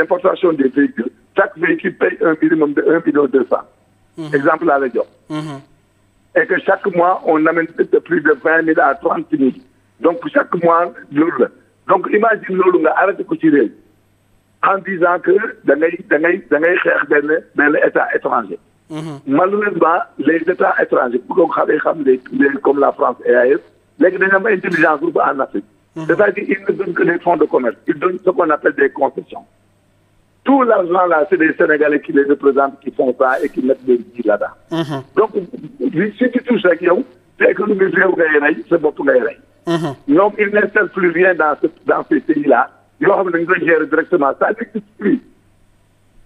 l'importation des véhicules, chaque véhicule paye un minimum de 1,2 million. Exemple là, le job. Et que chaque mois, on amène de plus de 20 000 à 30 000. Donc, chaque mois, donc, imagine l'eau, arrête de coucher en disant que d'un État étranger. Malheureusement, les États étrangers, comme la France et ailleurs, les gens ont intelligence en Afrique. C'est-à-dire qu'ils ne donnent que des fonds de commerce. Ils donnent ce qu'on appelle des concessions. Tout l'argent là, c'est des Sénégalais qui les représentent, qui font ça et qui mettent des vies là-dedans. Donc, si tu touches avec eux, c'est que nous c'est bon pour les règles. Donc, ils n'installent plus rien dans ces pays-là. Ils vont gérer directement. Ça n'existe plus.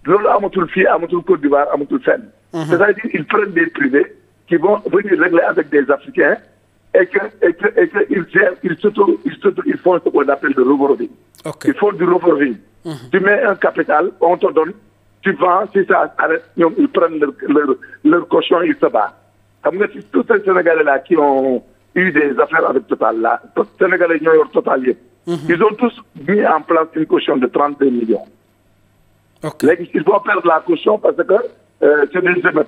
Loolu amatul fii amatul Côte d'Ivoire amatul fenn. C'est-à-dire qu'ils prennent des privés qui vont venir régler avec des Africains et que ils font ce qu'on appelle le revolving. Ils font du revolving. Tu mets un capital, on te donne, tu vends, si ça arrête, ils prennent leur cochon, ils se battent. Comme tous ces Sénégalais-là qui ont eu des affaires avec Total là, tous les Sénégalais qui ont Total, ils ont tous mis en place une caution de 32 millions. Ils vont perdre la caution parce que c'est des émeutes.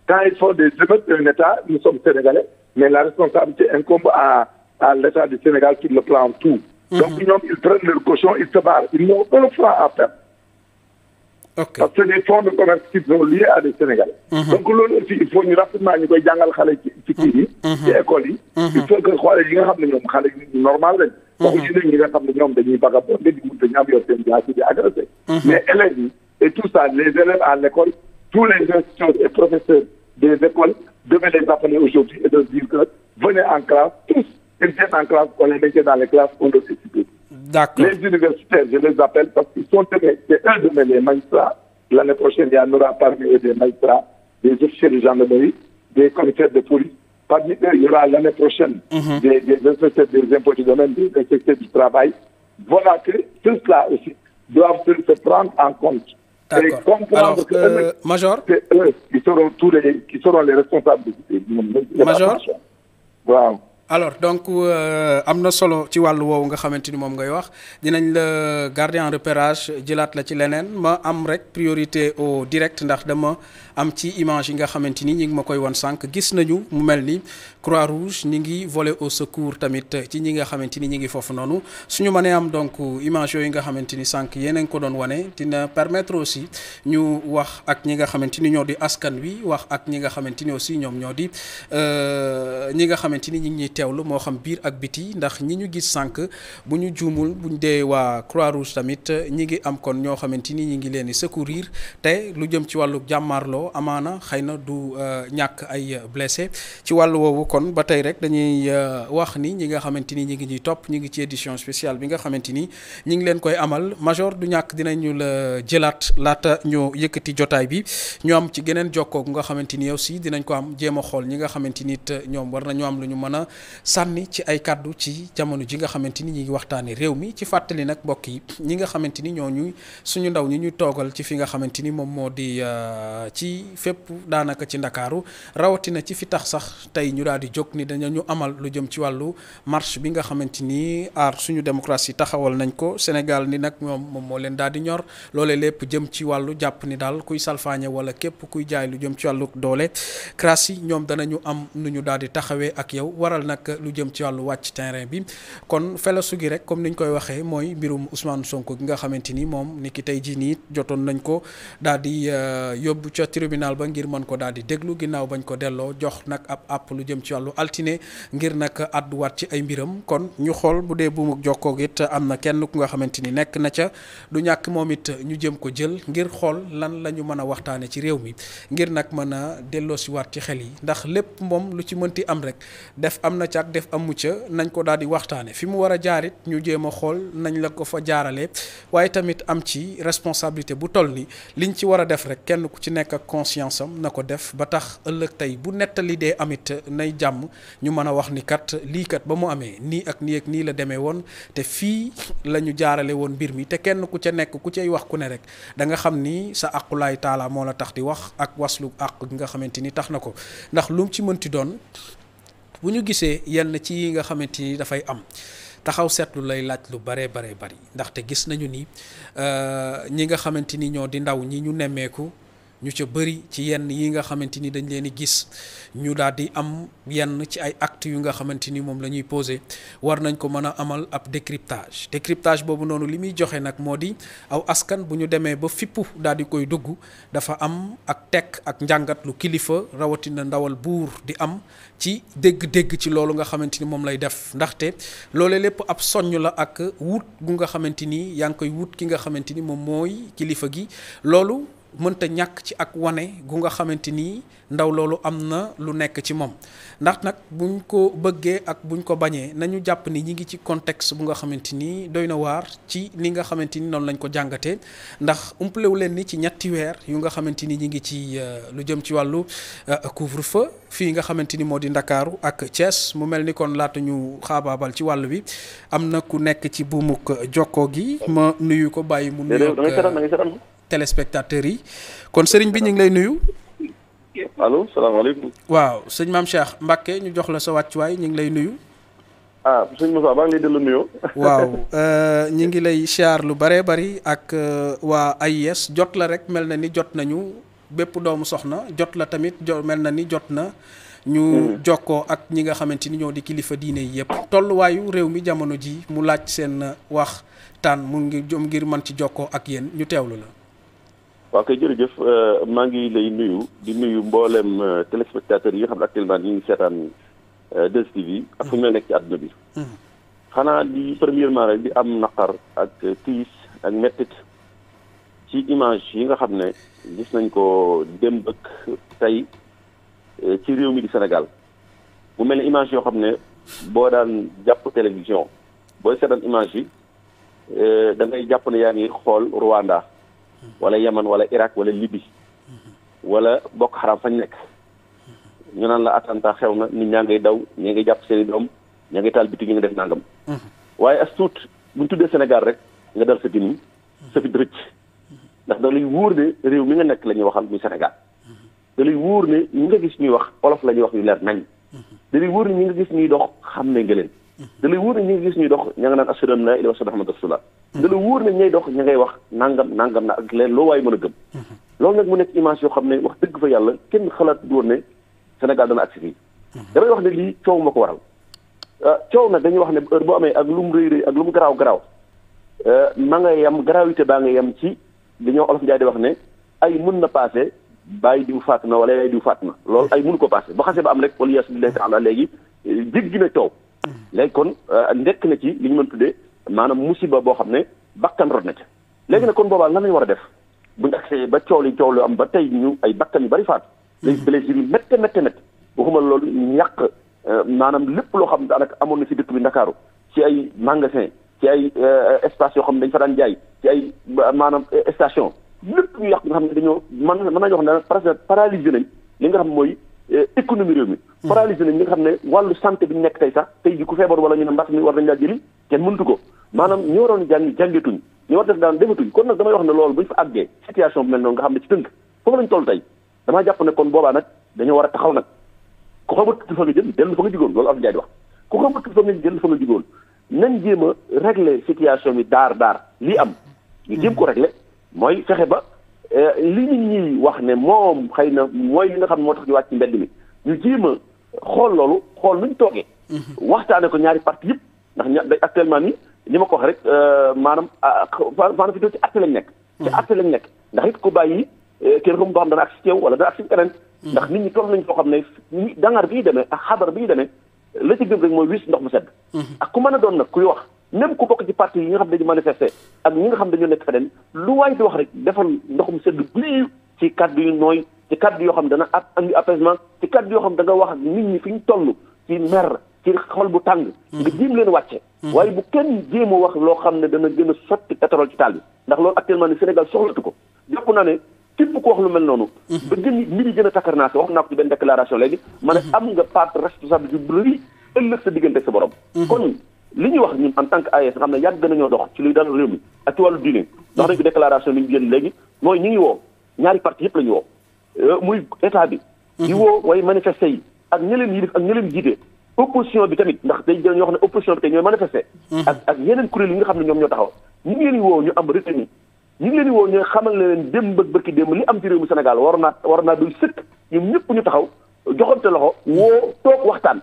Quand ils font des émeutes d'un État, nous sommes Sénégalais, mais la responsabilité incombe à l'État du Sénégal qui le prend tout. Donc ils prennent leur caution, ils se barrent. Ils n'ont pas le franc à perdre. Parce que les fonds de commerce qui sont liés à des Sénégalais. Donc aussi, il faut rapidement ñu koy jàngal xale ci kii yi ci école yi. Il faut que xale yi nga xam ne ñoom xale yi normal lañ. waxuñu ne ñi nga xam ne ñoom dañuy vagabonder di wut dañu am yor seen jaasi di agressé. Mais élèves yi et tout ça, les élèves à l'école, tous les instituteurs et professeurs des écoles devaient les appeler aujourd'hui et de dire que venez en classe, tous, ils viennent en classe, on les mettait dans les classes, on les explique. D'accord. Les universitaires, je les appelle parce qu'ils sont c'est eux demain les magistrats. L'année prochaine, il y en aura parmi eux des magistrats, des officiers de gendarmerie, des commissaires de police. Parmi eux, il y aura l'année prochaine des inspecteurs des impôts du domaine, des inspecteurs du travail. Voilà que tout cela aussi doivent se prendre en compte. D'accord. Alors, Major, c'est eux qui seront les responsables de Major. Waaw. Alors donc am na solo ci wàllu woowu nga xamante ni moom ngay wax dinañ la garder en repérage jëlaat la ci leneen ma am rek priorité au direct ndax dama am ci image yi nga xamante ni ñi ngi ma koy wan sànq gis nañu mu mel ni Croix-Rouge ñi ngi voler au secours tamit ci ñi nga xamante ni ñi ngi foofu noonu suñu mënee am donc image yooyu nga xamante ni sànq yéen a ngi ko doon wane dina permettre aussi ñu wax ak ñi nga xamante ni ñoo di askan wi wax ak ñi nga xamante ni aussi ñoom ñoo di ñi nga xamante ni ñi ngi ñuy teewlu moo xam biir ak biti ndax ñi ñu gis sànq bu ñu juumul buñ dee waa Croix-Rouge tamit ñi ngi am kon ñoo xamante ni ñi ngi leen di secourir te lu jëm ci wàllu jàmmaarloo amaana xëy na du ñàkk ay blessé ci wàllu woowu kon ba tey rek dañuy wax ni ñi nga xamante ni ñi ngi ñuy topp ñi ngi ci édition spéciale bi nga xamante ni ñi ngi leen koy amal Major du ñàkk dinañu la jëlaat laata ñu yëkkati jotaay bi ñu am ci geneen jokkoo nga xamante ni aussi dinañ ko am jéem a xool ñi nga xamante ni ñoom war nañu am lu ñu mën a sànni ci ay kàddu ci jamono ji nga xamante ni ñi ngi waxtaane réew mi ci fàttali nag mbokk yi ñi nga xamante ni ñoo ñuy suñu ndaw ñi ñuy toogal ci fi nga xamante ni moom moo di ci fépp daanaka ci Ndakaaru rawatina ci fi tax sax tey ñu daal di jóg ni dañu amal lu jëm ci wàllu marche bi nga xamante ni aar suñu démocratie taxawal nañ ko Sénégal ni nag moom moo leen daal di ñor loolee lépp jëm ci wàllu jàpp ni daal kuy salfaañe wala képp kuy jaay lu jëm ci wàllu doole crasse yi ñoom danañu am nu ñu daal di taxawee ak yow waral nag lu jëm ci wàllu wàcc terrain bi kon felasu gi rek comme niñ koy waxee mooy mbirum Ousmane Sonko gi nga xamante ni moom ni ki tey jii nii jotoon nañ ko daal di yóbbu ca tribunal ba ngir mën ko daal di déglu ginnaaw bañ ko delloo jox nag ab àpp lu jëm ci wàllu altine ngir nag àdduwaat ci ay mbiram kon ñu xool bu dee buumu jokkoo it am na kenn ku nga xamante ni nekk na ca du ñàkk moom it ñu jëm ko jël ngir xool lan la ñu mën a waxtaane ci réew mi ngir nag mën a delloosiwaat ci xel yi ndax lépp moom lu ci mënti am rek def am na ca ak def amu ca nañ ko daal di waxtaane fi mu war a jaarit ñu jéem a xool nañ la ko fa jaarale waaye tamit am ci responsabilité bu toll ni liñ ci war a def rek kenn ku ci nekk ak conscience am na ko def ba tax ëllëg tey bu nettali dee amit nay jàmm ñu mën a wax ni kat lii kat ba mu amee nii ak nii ak nii la demee woon te fii la ñu jaarale woon mbir mi te kenn ku ca nekk ku cay wax ku ne rek da nga xam ni sa aqulaay taala moo la tax di wax ak waslu àq gi nga xamante ni tax na ko ndax lu mu ci mënti doon bu ñu gisee yenn ci yi nga xamante ni dafay am taxaw seetlu lay laaj lu bare bari ndaxte gis nañu ni ñi nga xamante ni ñoo di ndaw ñi ñu nemmeeku ñu ca bëri ci yenn yi nga xamante ni dañ leen di gis ñu daal di am yenn ci ay actes yu nga xamante ni moom la ñuy posé war nañ ko mën a amal ab décryptage boobu noonu li muy joxe nag moo di aw askan bu ñu demee ba fippu daal di koy dugg dafa am ak tekk ak njàngat lu kilifa rawatina ndawal buur di am ci dégg-dégg ci loolu nga xamante ni moom lay def ndaxte loole lépp ab soññ la ak wut gu nga xamante ni yaa ngi koy wut ki nga xamante ni moom mooy kilifa gi loolu mënta ñàkk ci ak wane gu nga xamante ni ndaw loolu am na lu nekk ci moom ndax nag buñ ko bëggee ak buñ ko bañee nañu jàpp ni ñi ngi ci contexte bu nga xamante ni doy na waar ci ni nga xamante ni noonu lañ ko jàngatee ndax umpalewu leen ni ci ñetti weer yu nga xamante ni ñi ngi ci lu jëm ci wàllu couvre-feu fii nga xamante ni moo di Ndakaaru ak Thiès mu mel ni kon laata ñu xaabaabal ci wàll bi am na ku nekk ci buumuk jokkoo gi ma nuyu ko bàyyi mu nuyu téléspectateurs yi kon sëriñ bi ñu ngi lay nuyu. allo salaamaaleykum. waaw sëñ Mame Cheikh Mbacke ñu jox la sa wàccuwaay ñu ngi lay nuyu. sëñ Moussa maa ngi lay dellu nuyoo. waaw ñu ngi lay siyaar lu bëree bëri ak waa AIS jot la rek mel na ni jot nañu bépp doomu soxna jot la tamit mel na ni jot na. ñu jokkoo ak ñi nga xamante ni ñoo di kilifa diine yi yëpp. tolluwaayu réew mi jamono ji mu laaj seen waxtaan mu ngi jëm ngir mën ci jokkoo ak yéen ñu teewlu la. waaw kay jërëjëf maa ngi lay nuyu di nuyu mboolem téléspectateurs yi nga xam ne actuellement ñu ngi seetaan 2STV ak fu ñu nekk ci àdduna bi. xanaa di premièrement rek di am naqar ak tiis ak mettit ci image yi nga xam ne gis nañ ko démb ak tey ci réew mi di Sénégal mu mel ne image yoo xam ne boo daan jàpp télévision booy seetaan image yi da ngay jàpp ne yaa ngi xool Rwanda. wala Yaman wala Irak wala Libye wala Boko Haram fañ nekk ñu naan la attentat xew na nit ñaa ngay daw ñi ngi jàpp seeni doom ña ngi taal biti ñu ngi def nangam. waaye as tuut buñ tuddee Sénégal rek nga dal sa gëniñ sa fit rëcc ndax da lay wóor ne réew mi nga nekk la ñuy waxal muy Sénégal da lay wóor ne ñi nga gis ñuy wax olof la ñuy wax yu leer nañ da lay wóor ne ñi nga gis ñuy dox xam ne nga leen da lay wóor ne ñi nga gis ñuy dox ña nga naan ashhadu an laa ilaaha illallaah Muhammadu rasuulullaah da la wóor ne ñay dox ña ngay wax nangam na ak leen loo waay mën a gëm loolu nag mu nekk image yoo xam ne wax dëgg fa yàlla kenn xalaat du woon ne Sénégal dana agsi fii damay wax ne lii coow ma ko waral coow nag dañuy wax ne heure boo amee ak lu mu rëy ak lu mu garaaw ma nga yem gravité baa nga yem ci li ñoo olof Njaay di wax ne ay mun na passé bàyyi diw faat na wala yaay diw faat na loolu ay mënu ko passé ba xasee ba am rek wala yaasu billahi taala léegi jéggi na coow léegi kon nekk na ci li ñu mën tuddee maanaam musiba boo xam ne bakkan rot na ca léegi nag kon boobaa lan lañu war a def buñu agsee ba coow li am ba tey ñu ay bakkan yu bari faatu léegi blessures yi métte waxuma loolu ñàkk maanaam lépp loo xam ne daanaka amoon na ci dëkk bi Ndakaaru ci ay magasin ci ay espace yoo xam ne dañu fa daan jaay ci ay maanaam station lépp ñu yàq nga xam ne dañoo mën nañu wax ne presque paralysé nañ li nga xam mooy économie réew mi paralysé nañ li nga xam ne wàllu santé bi ñu nekk tey sax tey ji ku feebar wala ñu ne mbas mi war nañ laa jëli kenn mëntu ko maanaam ñi waroon jàngetuñ ñu war def daan defatuñ kon nag damay wax ne loolu buñ fa àggee situation bi mel noonu nga xam ne ci tënk foofu lañ toll tey damaa jàpp ne kon boobaa nag dañoo war a taxaw nag ku xamatul fa nga jëm dellu fa nga jigoon loolu af Njaay di wax ku xamatul fa nga dellu fa nga jigoon nañ jéem a régler situation bi daar lii am ñu jéem ko régler mooy fexe ba li nit ñi wax ne moom xëy na mooy li nga xam ne moo tax ñu wàcc ci mbedd mi ñu jéem a xool loolu xool nuñ toogee waxtaane ko ñaari parti yëpp ndax actuellement ni li ma ko wax rek maanaam fi doo ci atte lañ nekk ci atte lañ nekk ndax it ku bàyyi kenn xam boo xam dana agsi ci yow wala dana agsi keneen ndax nit ñi toll nañ foo xam ne dangar bi ñu demee ak xabar bi ñu demee la ci gëm rek mooy wis ndox mu sedd ak ku mën a doon nag kuy wax même ku bokk ci parti yi nga xam ne dañu manifester ak ñi nga xam dañoo nekk feneen lu waay di wax rek defal ndox mu sedd buy ci kaddu yu nooy ci kaddu yoo xam dana andi apaisement ci kaddu yoo xam da nga wax ak nit ñi fi ñu toll ci mer ci xol bu tàng nga jéem leen wàcce waaye bu kenn jéem a wax loo xam ne dana gën a sotti pétrole ci taal bi ndax loolu actuellement ni Sénégal soxlatu ko jàpp naa ne képp ko wax lu mel noonu ba gën mbir yi gën a takkarnaase wax naa ko ci benn déclaration léegi ma ne am nga part responsabilité bu rëy ëllëg sa diggante ak sa borom kon li ñuy wax ñun en tant que AES nga xam ne yàgg nañoo dox ci luy dal réew mi ak ci wàllu diine dox nañ ko déclaration bi ñu génn léegi mooy ñu ngi woo ñaari parti yëpp la ñu woo muy état bi di woo way manifesté yi ak ña leen yilif ak ña leen jiite opposition bi tamit ndax day ñoo xam ne opposition bi tey ñooy manifester. ak yeneen kuréel yi nga xam ne ñoom ñoo taxaw ñu ngi leen di woo ñu am retenu ñu ngi leen di woo ñu xamal ne leen démb ak bërki démb li am ci réew mi Sénégal war naa doy sëkk ñoom ñëpp ñu taxaw joxante loxo woo toog waxtaan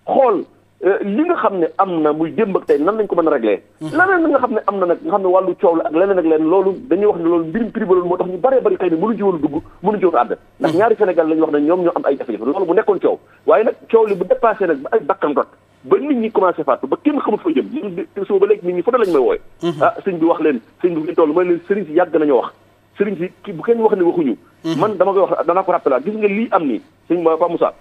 xool li nga xam ne am na muy démb ak tey nan lañ ko mën a réglé. leneen li nga xam ne am na nag nga xam ne wàllu coow la ak leneen ak leneen loolu dañuy wax ne loolu mbirum privé loolu moo tax ñu bëree bëri xëy na mënuñu ci woon dugg mënuñu ci woon àdd ndax ñaari Sénégal lañu wax ne ñoom ñoo am ay jafe-jafe loolu bu nekkoon coow waaye nag coow li bu dépassé nag ba ay bakkan rot ba nit ñi commencé faatu ba kenn xamut fa jëm suba ba léegi nit ñi fa lañ may wooye sëñ bi wax leen sëñ bi ngeen toll mooy leen sëriñ si yàgg nañoo wax sëriñ si bu kenn wax ne waxuñu man dama koy wax danaa ko rappelé gis nga lii am nii sëñ Pa Moussa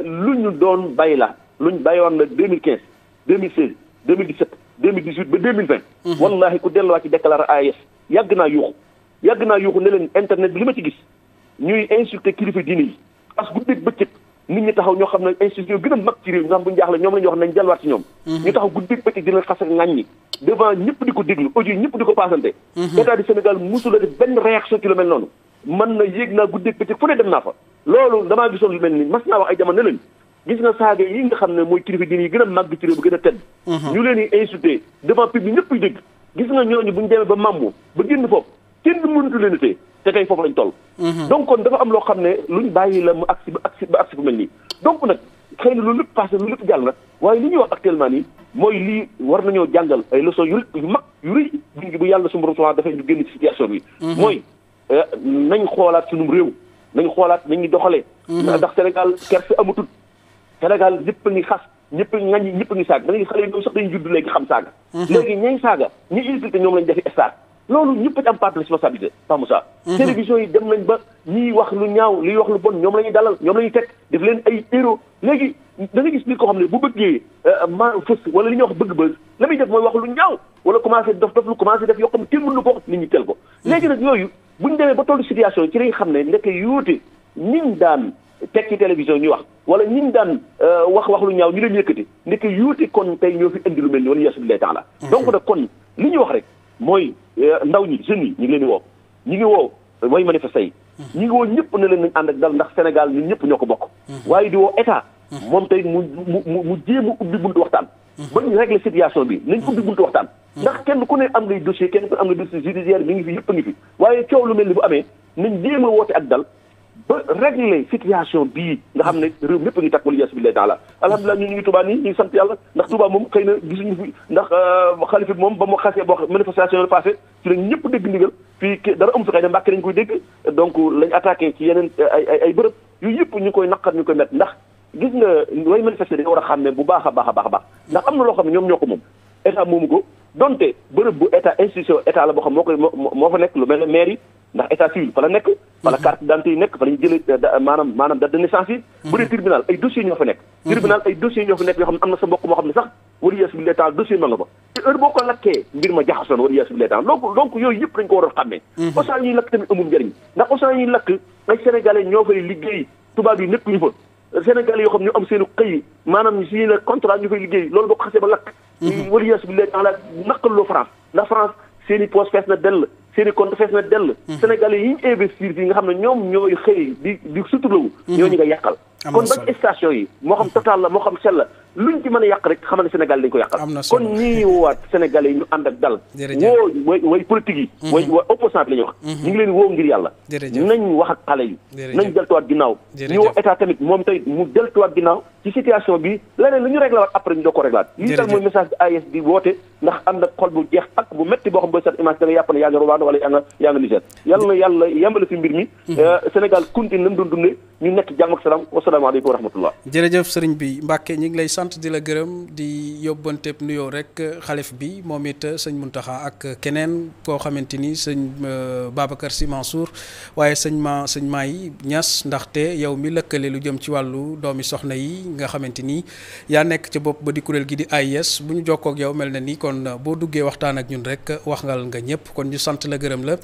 lu ñu doon bàyyi la luñ bàyyi woon na 2015 2016 2017 2018 ba 2020 wallahi ku delluwaat ci déclaré AES yàgg naa yuuxu ne leen internet bi li ma ci gis ñuy insulté kilifa diine yi parce que guddeeg bëccëg nit ñi taxaw ñoo xam ne institution gën a mag ci réew nga xam bu ñu jaaxle ñoom la ñu wax nañ delluwaat ci ñoom ñu taxaw guddeeg bëccëg dina xas ak ŋàññi devant ñëpp di ko déglu audio ñëpp di ko paasante état du Sénégal musula def benn réaction ci lu mel noonu man na yéeg naa guddeeg bëccëg fu ne dem naa fa loolu damaa gisoon lu mel ni mas naa wax ay jamono ne leen gis nga saaga yi nga xam ne mooy kilifa diine yi gën a màgg ci réew bu gën a tedd ñu leen di insulté devant public ñëpp yu dégg gis nga ñooñu bu ñu demee ba màmmu ba génn foofu kenn mënatu leen a téye te tey foofu lañ toll donc kon dafa am loo xam ne luñ bàyyi la mu agsi ba agsi bu mel nii donc nag xëy na loolu lépp passé loolu lépp jàll na waaye li ñuy wax actuellement nii mooy lii war nañoo jàngal ay leçons yu mag yu rëy bu yàlla suñu borom subhanahu dafay ñu génn ci situation bi mooy nañ xoolaat sunum réew nañ xoolaat nañ ñu doxalee ndax Sénégal kerse amatul Sénégal ñëpp a ngi xas ñëpp a ngi ŋaññi ñëpp a ngi saaga da ngay xale yi ñoom sax dañuy judd léegi xam saaga léegi ñay saaga ñi insulté ñoom lañ defi star loolu ñëpp a am part de responsabilité Pa Moussa télévision yi dem nañ ba ñiy wax lu ñaaw liy wax lu bon ñoom la ñuy dalal ñoom la ñuy teg def leen ay héros léegi da nga gis nit koo xam ne bu bëggee fës wala li ñuy wax bëgg bës la muy def mooy wax lu ñaaw wala commencé dof lu commencé def yoo xam ne kenn mënu ko wax nit ñi tel ko léegi nag yooyu buñu demee ba tollu situation yi ci lañ xam ne ndekk yuute niñ daan teg ci télévision ñuy wax wala ñiñ daan wax lu ñaaw ñu leen yëkkati ndekk yuute kon tey ñoo fi indi lu mel ni wala yasubillahi taala donc nag kon li ñuy wax rek mooy ndaw ñi jeunes yi ñu ngi leen di woo ñu ngi woo way manifesté yi ñu ngi woo ñëpp ne leen nañ ànd ak dal ndax Sénégal ñun ñëpp ñoo ko bokk waaye di woo état moom tey mu jéem a ubbi buntu waxtaan ba ñu régler situation bi nañ ubbi buntu waxtaan ndax kenn ku ne am ngay dossier kenn ku ne am ngay dossier judiciaire mi ngi fi yëpp a ngi fi waaye coow lu mel ni bu amee nañ jéem a woote ak dal ba régler situation bii nga xam ne réew mépp a ngi takk wala yasubillahi taala alhamdulilah ñu ngi Touba nii ñu ngi sant yàlla ndax Touba moom xëy na gisuñu fi ndax xalifa bi moom ba mu xasee boo manifestation la passé ci lañ ñëpp dégg ndigal fii dara amu fi xëy na Mbàkke lañ koy dégg donc lañ attaqué ci yeneen ay bërëb yooyu yëpp ñu koy naqar ñu koy met ndax gis nga way manifesté dañu war a xam ne bu baax a baax a baax a baax ndax am na loo xam ne ñoom ñoo ko moom état moomu ko donte bërëb bu état institution état la boo xam moo fa nekk lu mel ne maire yi ndax état civil fa la nekk fa la carte d'identité yi nekk fa la ñu jëlee maanaam date de naissance yi bu dee tribunal ay dossiers ñoo fa nekk tribunal ay dossiers ñoo fa nekk yoo xam ne am na sa mbokk moo xam ne sax wala yasubillahi taala dossier ma nga fa te heure boo ko lakkee mbir ma jaxasoon wala yasubillahi taala donc yooyu yëpp dañ ko war a xàmmee Auchan yi lakk tamit amul njëriñ ndax Auchan yi lakk ay sénégalais ñoo fay liggéey tubaab yi nekkuñu fa sénégalais yoo xam ñu am seenu xëy maanaam si la contrat ñu fay liggéey loolu boo ko xasee ba lakk wala yasubillahi taala naqaloo France ndax France seen i poste fees na dell seen i compte fees na dell sénégalais yi ñu investir fii nga xam ne ñoom ñooy xëy di suturlawu ñooñu nga yàqal kon ba station yi moo xam Total la moo xam Shell la luñ ci mën a yàq rek xamal ne Sénégal dañ ko yàqal kon ñii woowaat sénégalais yi ñu ànd ak dal woo way politique yi way opposant bi la ñuy wax ñu ngi leen woo ngir yàlla nañ wax ak xale yi nañ deltuwaat ginnaaw ñu woo état tamit moom tey mu deltuwaat ginnaaw ci situation bi leneen lu ñu réglé waat après ñu doo ko réglaat lii daal mooy message bi AES di woote ndax ànd ak xol bu jeex ak bu métti boo xam booy sat image da nga yàpp ne yaa nga Rwanda wala yaa nga Niger yàlla na yàlla yembale fi mbir mi Sénégal continue nañ doon dundee ñu nekk jàmm ak salaam wasalaamaaleykum wa rahmatullah jërëjëf sëriñ bi Mbacke ñu ngi lay sant di la gërëm di yóbbanteeb nuyoo rek xalif bi moom it sëñ Mountakha ak keneen koo xamante ni sëñ Babacar Sy Mansour waaye sëñ Maay Niass ndaxte yow mi lëkkale lu jëm ci wàllu doomi soxna yi nga xamante ni yaa nekk ca bopp ba di kuréel gi di AIS bu ñu jokkoo ak yow mel na ni kon boo duggee waxtaan ak ñun rek waxngal nga ñëpp kon ñu sant la gërëm la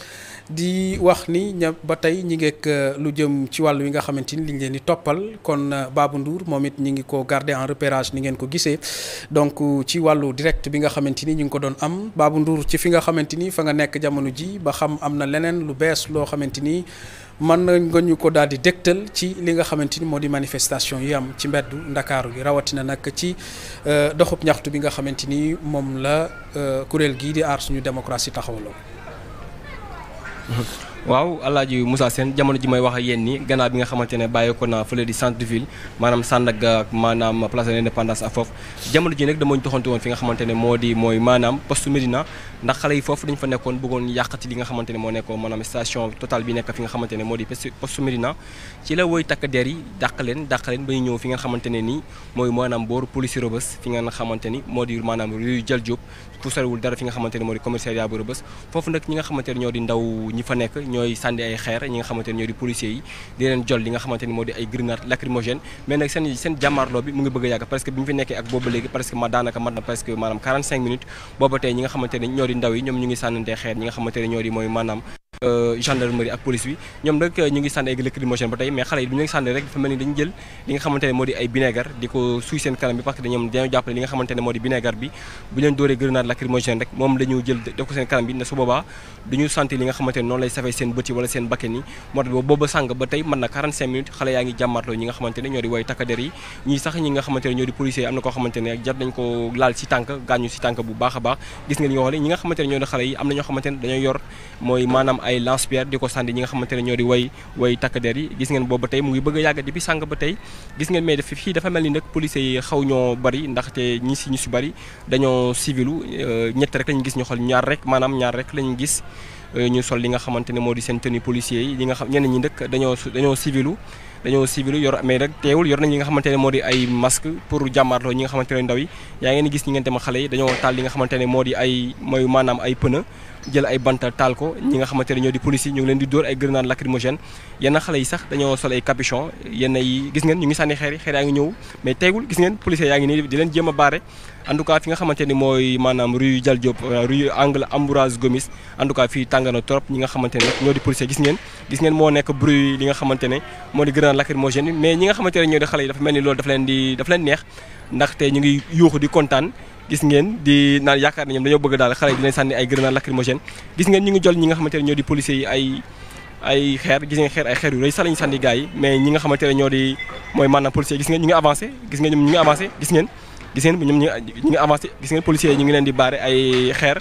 di wax ni ba tey ñi ngeek lu jëm ci wàllu yi nga xamante ni liñ leen di toppal kon Babou Ndour moom it ñi ngi ko garder en repérage ni ngeen ko gisee donc ci wàllu direct bi nga xamante ni ñu ngi ko doon am Babou Ndour ci fi nga xamante ni fa nga nekk jamono ji ba xam am na leneen lu bees loo xamante ni mën nga ñu ko daal di dégtal ci li nga xamante ni moo di manifestation yi am ci mbeddu Ndakaaru gi rawatina nag ci doxub ñaxtu bi nga xamante ni moom la kuréel gii di aar suñu démocratie taxawaloo. waaw Alaaji Moussa Sène jamono ji may wax ak yéen ni gannaaw bi nga xamante ne bàyyeekoo naa fële di centre de ville maanaam Sandaga ak maanaam place de l'Indépendance ak foofu jamono ji nag dama ñu doxante woon fi nga xamante ne mooy maanaam poste Médina ndax xale yi foofu dañu fa nekkoon bëggoon yàqati li nga xamante ne moo nekkoon maanaam station Total bi nekk fi nga xamante ne moo di poste Médina ci la woy takk der yi dàq leen ba ñu ñëw fi nga xamante ne nii mooy maanaam booru police Rebeuss fi nga xamante ni moo di maanaam rue Dial Diop pour soriwul dara fi nga xamante ne moo di commissariat bu Rebeuss foofu nag ñi nga xamante ne ñoo di ndaw ñi fa nekk ñooy sànni ay xeer ñi nga xamante ne ñoo di policiers yi di leen jol li nga xamante ni moo di ay grenades lacrymogènes mais nag seen jàmmaarloo bi mu ngi bëgg a yàgg parce que bi ñu fi nekkee ak boobu léegi presque daanaka mat na presque maanaam 45 minutes booba tey ñi nga xamante ne ñoo di ndaw yi ñoom ñu ngi sànnante xeer ñi nga xamante ne ñoo di mooy maanaam gendarmerie ak police bi ñoom nag ñu ngi sànni ay lacrymogène ba tey mais xale yi bi ñu ngi sànni rek dafa mel ni dañu jël li nga xamante ne moo di ay vinaigre di ko suy seen kanam bi parce que ñoom dañoo jàppale li nga xamante ne moo di vinaigre bi bu leen dóoree grenade lacrymogène rek moom la ñu jël def ko seen kanam bi ne su boobaa duñu sentir li nga xamante ne noonu lay safee seen bët yi wala seen bakken yi moo tax booba sàng ba tey mën na 45 minutes xale yaa ngi jàmmaarloo ñi nga xamante ne ñoo di woy takkader yi ñii sax ñi nga xamante ne ñoo di policiers yi am na koo xamante ne jot nañ ko laal si tànk gaañu si tànk bu baax a baax gis nga li nga wax ñi nga xamante ne ñoo di xale yi am na ñoo xamante ne dañoo yor mooy maanaam ay lance-pierre di ko sànni ñi nga xamante ne ñoo di woy takkader yi gis ngeen boobu ba tey mu ngi bëgg a yàgg depuis sàng ba tey gis ngeen mais fii dafa mel ni nag policiers yi xaw ñoo bari ndaxte ñu si bari dañoo civilu ñett rek lañu gis ñu xool ñaar rek lañu gis ñu sol li nga xamante ne moo di seen tenue policiers yi li nga xam ñenn ñi nag dañoo civilu yor mais rek teewul yor nañ li nga xamante ne moo di ay masque pour jàmmaarloo ñi nga xamante ne ndaw yi yaa ngeen gis ñi ngeen tam xale yi dañoo taal li nga xamante ne moo di mooy maanaam ay pneu jël ay banta taal ko ñi nga xamante ne ñoo di police yi ñu ngi leen di dóor ay grenade lacrymogène yenn xale yi sax dañoo sol ay capuchon yenn yi gis ngeen ñu ngi sànni xeer yaa ngi ñëw mais teewul gis ngeen policiers yaa ngi nii di leen jéem a baare en tout cas fi nga xamante ni mooy maanaam rue Dial Diop rue angle Ambroise Gomis en tout cas fii tàng na trop ñi nga xamante ne ñoo di policier gis ngeen moo nekk bruit li nga xamante ne moo di grenade lacrymogène mais ñi nga xamante ne ñoo di xale yi dafa mel ni loolu dafa leen neex ndaxte ñu ngi yuuxu di kontaan gis ngeen di naan yaakaar na ñoom dañoo bëgg daal xale yi dinañ sànni ay grenade lacrymogène gis ngeen ñu ngi jël ñi nga xamante ne ñoo di policiers yi ay xeer gis ngeen ay xeer yu rëy sax lañu sànni gars yi mais ñi nga xamante ne ñoo di mooy maanaam policiers gis ngeen ñu ngi avancé gis ngeen ñoom ñu ngi avancé gis ngeen ñoom ñu ngi avancé gis ngeen policiers yi ñu ngi leen di baare ay xeer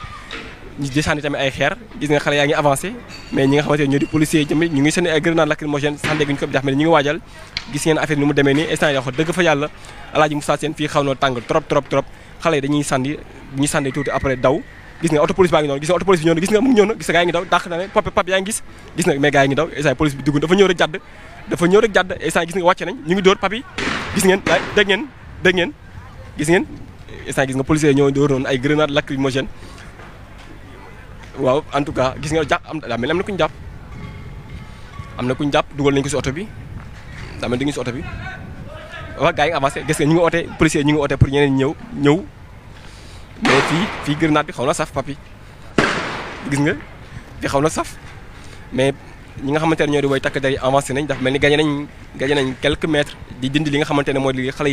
di sànni tamit ay xeer gis ngeen xale yaa ngi avancé mais ñi nga xamante ne ñoo di policiers yi tamit ñu ngi sànni ay grenade lacrymogène sànni guñu ko bi dax mel ñu ngi waajal gis ngeen affaire ni mu demee nii instant yi wax dëgg fa yàlla Alaaji Moussa Sène fii xaw na tàng trop xale yi dañuy sànni bu ñu sànni tuuti après daw gis nga auto police baa ngi noonu gis nga auto police bi ñëw na gis nga mu ngi ñëw na gis nga gaa yi ngi daw dàq na ne pap yaa ngi gis nga mais gaa yi ngi daw instant police bi dugg dafa ñëw rek jàdd instant gis nga wàcce nañ ñu ngi dóor pap yi gis ngeen dégg ngeen gis ngeen instant gis nga policiers yi ñoo dóor noonu ay grenade lacrymogène waaw en tout cas gis nga jàpp daa mel am na kuñ jàpp dugal nañ ko si oto bi daa mel di ngi si oto bi waaw gaa yi ngi avancé gis nga ñu ngi oote policiers yi ñu ngi oote pour ñeneen ñëw mais fii grenade bi xaw na saf papi gis nga fi xaw na saf mais ñi nga xamante ne ñoo di woy takk der yi avancé nañ dafa mel ni gagné nañ quelques mètres di dindi li nga xamante ne mooy li xale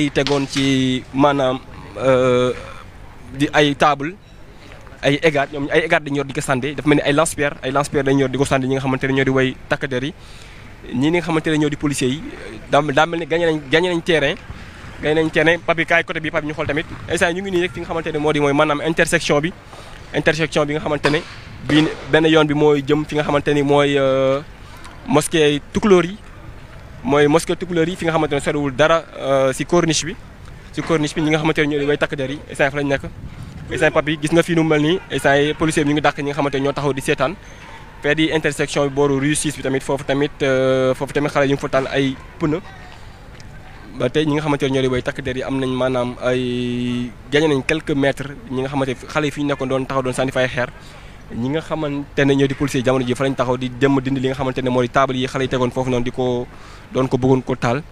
yi tegoon ci maanaam di ay table ay égards ñoom ay égards dañu yor di ko sànni dafa mel ni ay lance-pierre dañu yor di ko sànni ñi nga xamante ne ñoo di woy takk der yi ñii nga xamante ne ñoo di policiers yi daa mel ni gagné nañ terrain papi kaay côté bi papi ñu xool tamit instant ñu ngi nii rek fi nga xamante ne moo di mooy maanaam intersection bi nga xamante ne bii benn yoon bi mooy jëm fi nga xamante ni mooy mosquée Tukulóor yi fi nga xamante ne soriwul dara si corniche bi ñi nga xamante ne ñoo di way takk der yi instant fa lañ nekk instant papi gis nga fii nu mu mel nii instant yi policier bi ñu ngi dàq ñi nga xamante ne ñoo taxaw di seetaan fee di intersection bi booru rue 6 bi tamit foofu tamit xale yi ñu fa taal ay pneu ba tey ñi nga xamante ne ñoo di way takk der yi am nañ maanaam ay gagné nañ quelques mètres ñi nga xamante xale yi fi ñu nekkoon doon taxaw doon sànni fay xeer ñi nga xamante ne ñoo di policiers jamono ji fa lañ taxaw di dem dindi li nga xamante ne moo di table yi xale yi tegoon foofu noonu bëggoon ko taal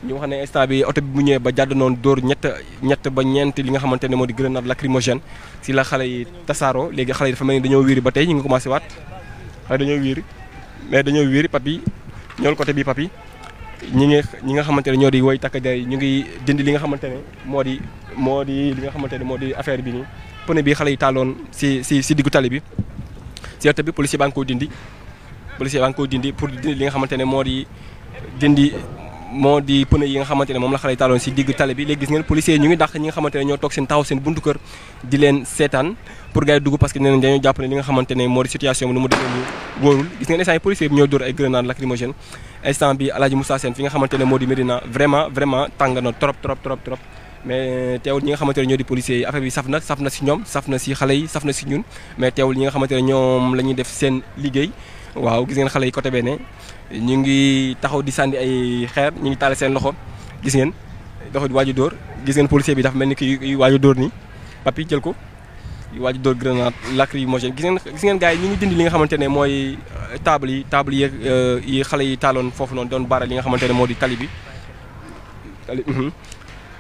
ñu wax ne instant bi oto bi bu ñëwee ba jàdd noonu dóor ñett ba ñeent li nga xamante ne moo di grenade lacrymogène si la xale yi tasaaroo léegi xale yi dafa mel ni dañoo wiiri ba tey ñu ngi commencé waat xale dañoo wiiri papi ñool côté bi papi ñi nga xamante ne ñoo di woy takk der yi ñu ngi dindi li nga xamante ne moo di li nga xamante ne moo di affaire bi nii pneu bi xale yi taaloon si diggu tali bi si oto bi policier baa ngi koy dindi policier baa ngi koy dindi pour dindi li nga xamante ne moo di pneu yi nga xamante ne moom la xale yi taaloon si digg tali bi léegi gis ngeen policiers ñu ngi dàq ñi nga xamante ne ñoo toog seen taxaw seen buntu kër di leen seetaan pour gars yi dugg parce que nee nañ dañoo jàpp ne li nga xamante ne moo di situation bi nu mu demee nii wóorul gis ngeen instant yi policiers bi ñoo dóor ay grenades lacrymogènes instant bi Alaaji Moussa Sène fi nga xamante ne moo di Médina vraiment tàng na trop mais teewul ñi nga xamante ne ñoo di policiers yi affaire bi saf na si ñoom saf na si xale yi saf na si ñun mais teewul ñi nga xamante ne ñoom la ñuy def seen liggéey waaw gis ngeen xale yi côté bene ñu ngi taxaw di sànni ay xeer ñu ngi taale seen loxo gis ngeen loxo di waaju dóor gis ngeen policier bi dafa mel ni ki waaju dóor nii papi jël ko waaju dóor grenade lacrymogène gis ngeen gars yi ñu ngi dindi li nga xamante ne mooy table yi xale yi taaloon foofu noonu doon baara li nga xamante ne moo di tali bi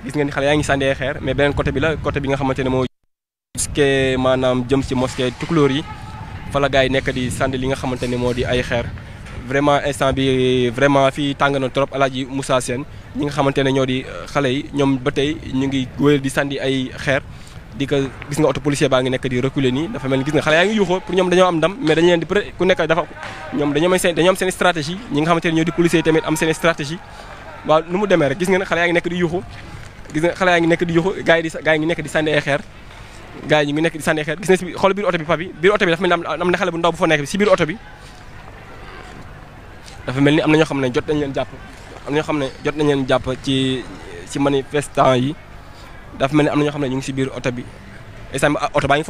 gis ngeen xale yaa ngi sànni ay xeer mais beneen côté bi la côté bi nga xamante ne moo mosquée maanaam jëm ci mosquée tukulóor yi fa la gars yi nekk di sànni li nga xamante ne moo di ay xeer vraiment instant bi vraiment fii tàng na trop Alaaji Moussa Sène ñi nga xamante ne ñoo di xale yi ñoom ba tey ñu ngi wéyal di sànni ay xeer di ko gis nga auto policier baa ngi nekk di reculer nii dafa mel ni gis nga xale yaa ngi yuuxoo pour ñoom dañoo am ndam mais dañu leen di ku nekk dafa ñoom dañoo am seen stratégie ñi nga xamante ne ñoo di policier tamit am seen stratégie waaw nu mu demee rek gis ngeen xale yaa ngi nekk di yuuxu gis nga xale yaa ngi nekk di yuuxu gars yi ngi nekk di sànni ay xeer gars yi ñu ngi nekk di sànni ay xeer gis nga si xool biir oto bi papi biir oto bi dafa mel ni am na xale bu ndaw bu fa nekk si biir oto bi dafa mel ni am na ñoo xam ne jot nañ leen jàpp ci manifestant yi dafa mel ni am na ñoo xam ne ñu ngi si biir oto bi instant bi oto baa ngi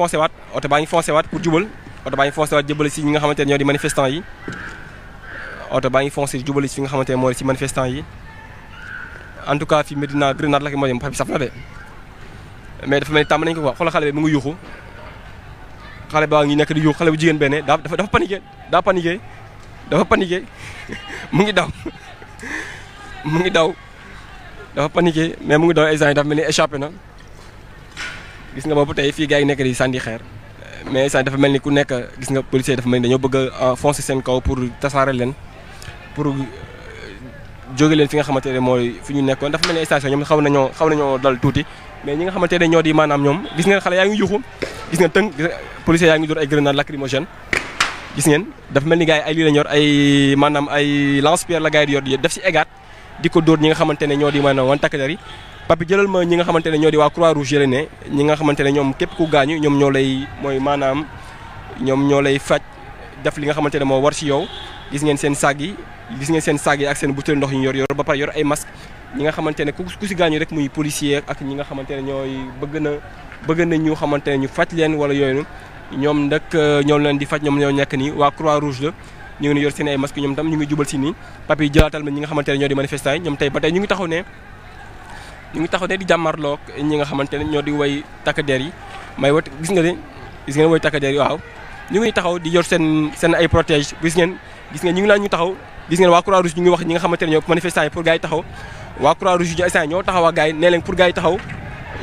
foncé waat pour jubal oto baa ngi foncé waat jëbale si ñi nga xamante ne ñoo di manifestant yi oto baa ngi foncé jubale si fi nga xamante ne moo di si manifestant yi en tout cas fi Médina grenade la moo bi saf na de mais dafa mel ni tàmm nañu ko quoi xoolal xale bi mu ngi yuuxu xale baa ngi nekk di yuuxu xale bu jigéen benn dafa paniqué mu ngi daw dafa paniqué mais mu ngi daw instant yi dafa mel ni échappé na gis nga boobu tey fii gars yi nekk di sànni xeer mais instant dafa mel ni ku nekk gis nga policier dafa mel ni dañoo bëgg a foncer seen kaw pour tasaare leen pour jóge leen fi nga xamante ne mooy fi ñu nekkoon dafa mel ni station ñoom xaw nañoo dal tuuti mais ñi nga xamante ne ñoo di maanaam ñoom gis ngeen xale yaa ngi yuuxu gis ngeen policier yaa ngi dóor ay grenade lacrymogène gis ngeen dafa mel ni gars yi ay lii la ñor ay maanaam ay lance-pierre la gars yi di yor def si égaat di ko dóor ñi nga xamante ne ñoo di maanaam wan takk der yi papi jëlal ma ñi nga xamante ne ñoo di waa Croix-Rouge yële ne ñi nga xamante ne ñoom képp ku gaañu ñoom ñoo lay faj def li nga xamante ne moo war ci yow gis ngeen seen saag yi ak seen butéel ndox ñu yor ba pare yor ay masque ñi nga xamante ne ku si gaañu rek muy policier ak ñi nga xamante ne ñooy bëgg na ñu xamante ne ñu faj leen wala yooyu ñoom nag ñoo leen di faj ñoom ñoo nekk nii waa Croix-Rouge la ñu ngi yor seen ay masque ñoom tam ñu ngi jubal si nii papi jëlaatal ma ñi nga xamante ne ñoo di manifestants yi ñoom tey ba tey ñu ngi taxaw ne di jàmmarloog ñi nga xamante ne ñoo di way takk der yi may wat gis ngeen way takk der yi waaw ñu ngi taxaw di yor seen ay protège gis ngeen ñu ngi laan ñu taxaw gis ngeen waa Croix-Rouge ñu ngi wax ñi nga xamante ne ñoo manifestants yi pour gars yi taxaw waa Croix-Rouge yi instant ñoo taxaw ak gars yi nee leen pour gars yi taxaw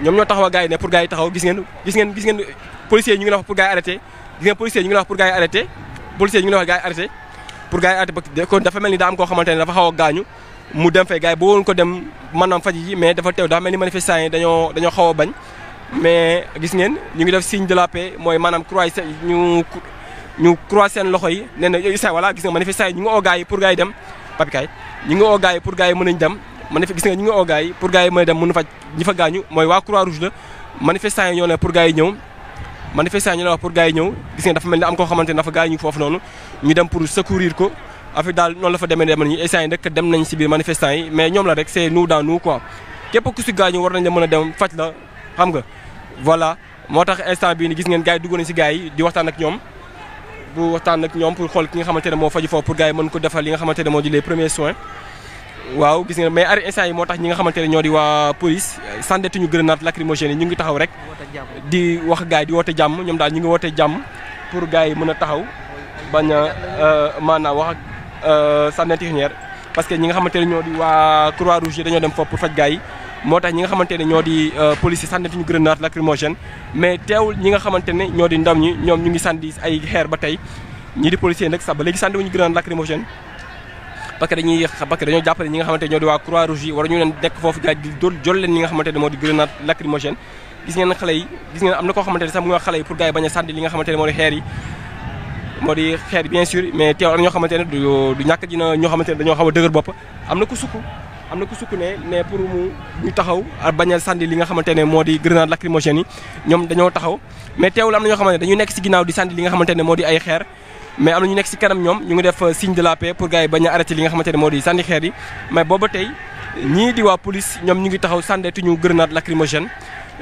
ñoom ñoo taxaw ak gars yi ne pour gars yi taxaw gis ngeen policiers ñu ngi la wax pour gars yi arrêté gis ngeen policiers ñu ngi la wax pour gars yi arrêté policiers ñu ngi la wax gars yi arrêté pour gars yi arrêté kon dafa mel ni daa am koo xamante ne dafa xaw a gaañu mu dem fay gars yi boo woon ko dem maanaam faj yi mais dafa teew dafa mel ni manifestants yi dañoo xaw a bañ mais gis ngeen ñu ngi def signe de la paix mooy maanaam ñu croix seen loxo yi nee na voilà gis nga manifestants yi ñu ngi oo gars yi pour gars yi dem papi kaay ñu ngi oo gars yi pour gars yi mën nañ dem gis nga ñu ngi oo gars yi pour gars yi mën a dem mën faj ñi fa gaañu mooy waa Croix-Rouge la manifestants yi ñoo ne pour gars yi ñëw gis nga dafa mel ni am koo xamante ne dafa gaañu foofu noonu ñu dem pour secourir ko affaire daal noonu la fa demee ñu instant yi rek dem nañ si biir manifestants yi mais ñoom la rek c'est nous dans nous quoi képp ku si gaañu war nañ la mën a dem faj la xam nga voilà moo tax instant bii ni gis ngeen gars yi dugg nañ si gars yi di waxtaan ak ñoom pour xool ki nga xamante ne moo faju foofu pour gars yi mën ko defal li nga xamante ne moo di les premiers soins waaw gis ngeen mais arrêt instant yi moo tax ñi nga xamante ne ñoo di waa police sàndeetuñu grenade lacrymogène yi ñu ngi taxaw rek di wax gars yi di woote jàmm ñoom daal ñu ngi woote jàmm pour gars yi mën a taxaw bañ a maanaam wax ak sànneetuñu parce que ñi nga xamante ne ñoo di waa Croix-Rouge yi dañoo dem foofu pour faj gars yi moo tax ñi nga xamante ne ñoo di police yi sànneetuñu grenade lacrymogène mais teewul ñi nga xamante ne ñoo di ndam ñi ñoom ñu ngi sànni ay xeer ba tey ñii di policier nag sax ba léegi sànniwuñu grenade lacrymogène parce que dañoo jàppale ñi nga xamante ne ñoo di waa Croix-Rouge yi war ñu leen nekk foofu gars yi di jol leen ñi nga xamante ne moo di grenade lacrymogène gis ngeen xale yi gis ngeen am na koo xamante ne sax mu ngi wax xale yi pour gars yi bañ a sànni li nga xamante ne moo di xeer yi moo di xeer bien sûr mais teew am na ñoo xamante ne du ñàkk dina ñoo xamante ne dañoo xaw a dëgër bopp am na ku sukk ne pour ñu taxaw bañ a sànni li nga xamante ne moo di grenade lacrymogène yi ñoom dañoo taxaw mais teewul am na ñoo xamante ne dañu nekk si ginnaaw di sànni li nga xamante ne moo di ay xeer mais am na ñu nekk si kanam ñoom ñu ngi def signe de la paix pour gars yi bañ a arrêté li nga xamante ne moo di sànni xeer yi mais booba tey ñii di waa police ñoom ñu ngi taxaw sàndeetuñu grenade lacrymogène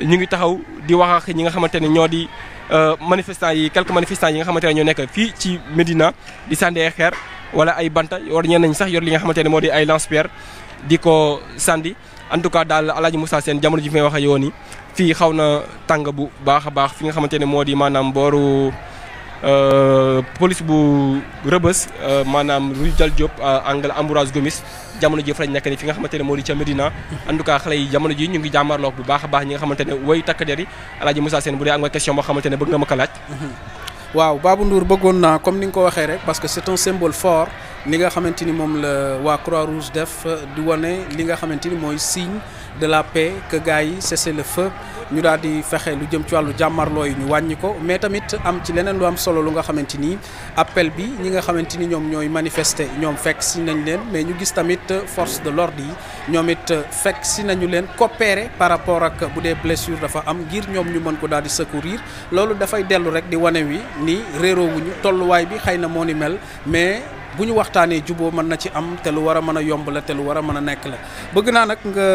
ñu ngi taxaw di wax ak ñi nga xamante ne ñoo di manifestants yi quelques manifestants yi nga xamante ne ñoo nekk fii ci Médina di sànni ay xeer wala ay banta yor ñenn ñi sax yor li nga xamante ne moo di ay lance-pierre di ko sànni en tout cas daal Alaaji Moussa Sène jamono ji fi may wax ak yow nii fii xaw na tàng bu baax a baax fi nga xamante ne moo di maanaam booru police bu Rebeuss maanaam Rue Dial Diop angle Ambroise Gomis jamono ji fa lañ nekk ni fi nga xamante ne moo di ca Médina en tout cas xale yi jamono ji ñu ngi jàmmarloog bu baax a baax ñi nga xamante ne way takk der yi Alaaji Moussa Sène bu dee am nga question boo xamante ne bëgg nga ma ko laaj. waaw Babou Ndour bëggoon naa comme ni nga ko waxee rek parce que c'est un symbole fort li nga xamante ni moom la waa Croix-Rouge def di wane li nga xamante ni mooy signe de la paix que gars yi cessez le feu ñu daal di fexe lu jëm ci wàllu jàmmarloo yi ñu wàññi ko mais tamit am ci leneen lu am solo lu nga xamante ni appel bi ñi nga xamante ni ñoom ñooy manifester ñoom fekk si nañ leen mais ñu gis tamit force de l'ordre yi ñoom it fekk si nañu leen coopérer par rapport ak bu dee blessure dafa am ngir ñoom ñu mën ko daal di secourir loolu dafay dellu rek di wane wi ni réeroo wuñu tolluwaay bi xëy na moo ni mel mais bu ñu waxtaanee juboo mën na ci am te lu war a mën a yomb la te lu war a mën a nekk la bëgg naa nag nga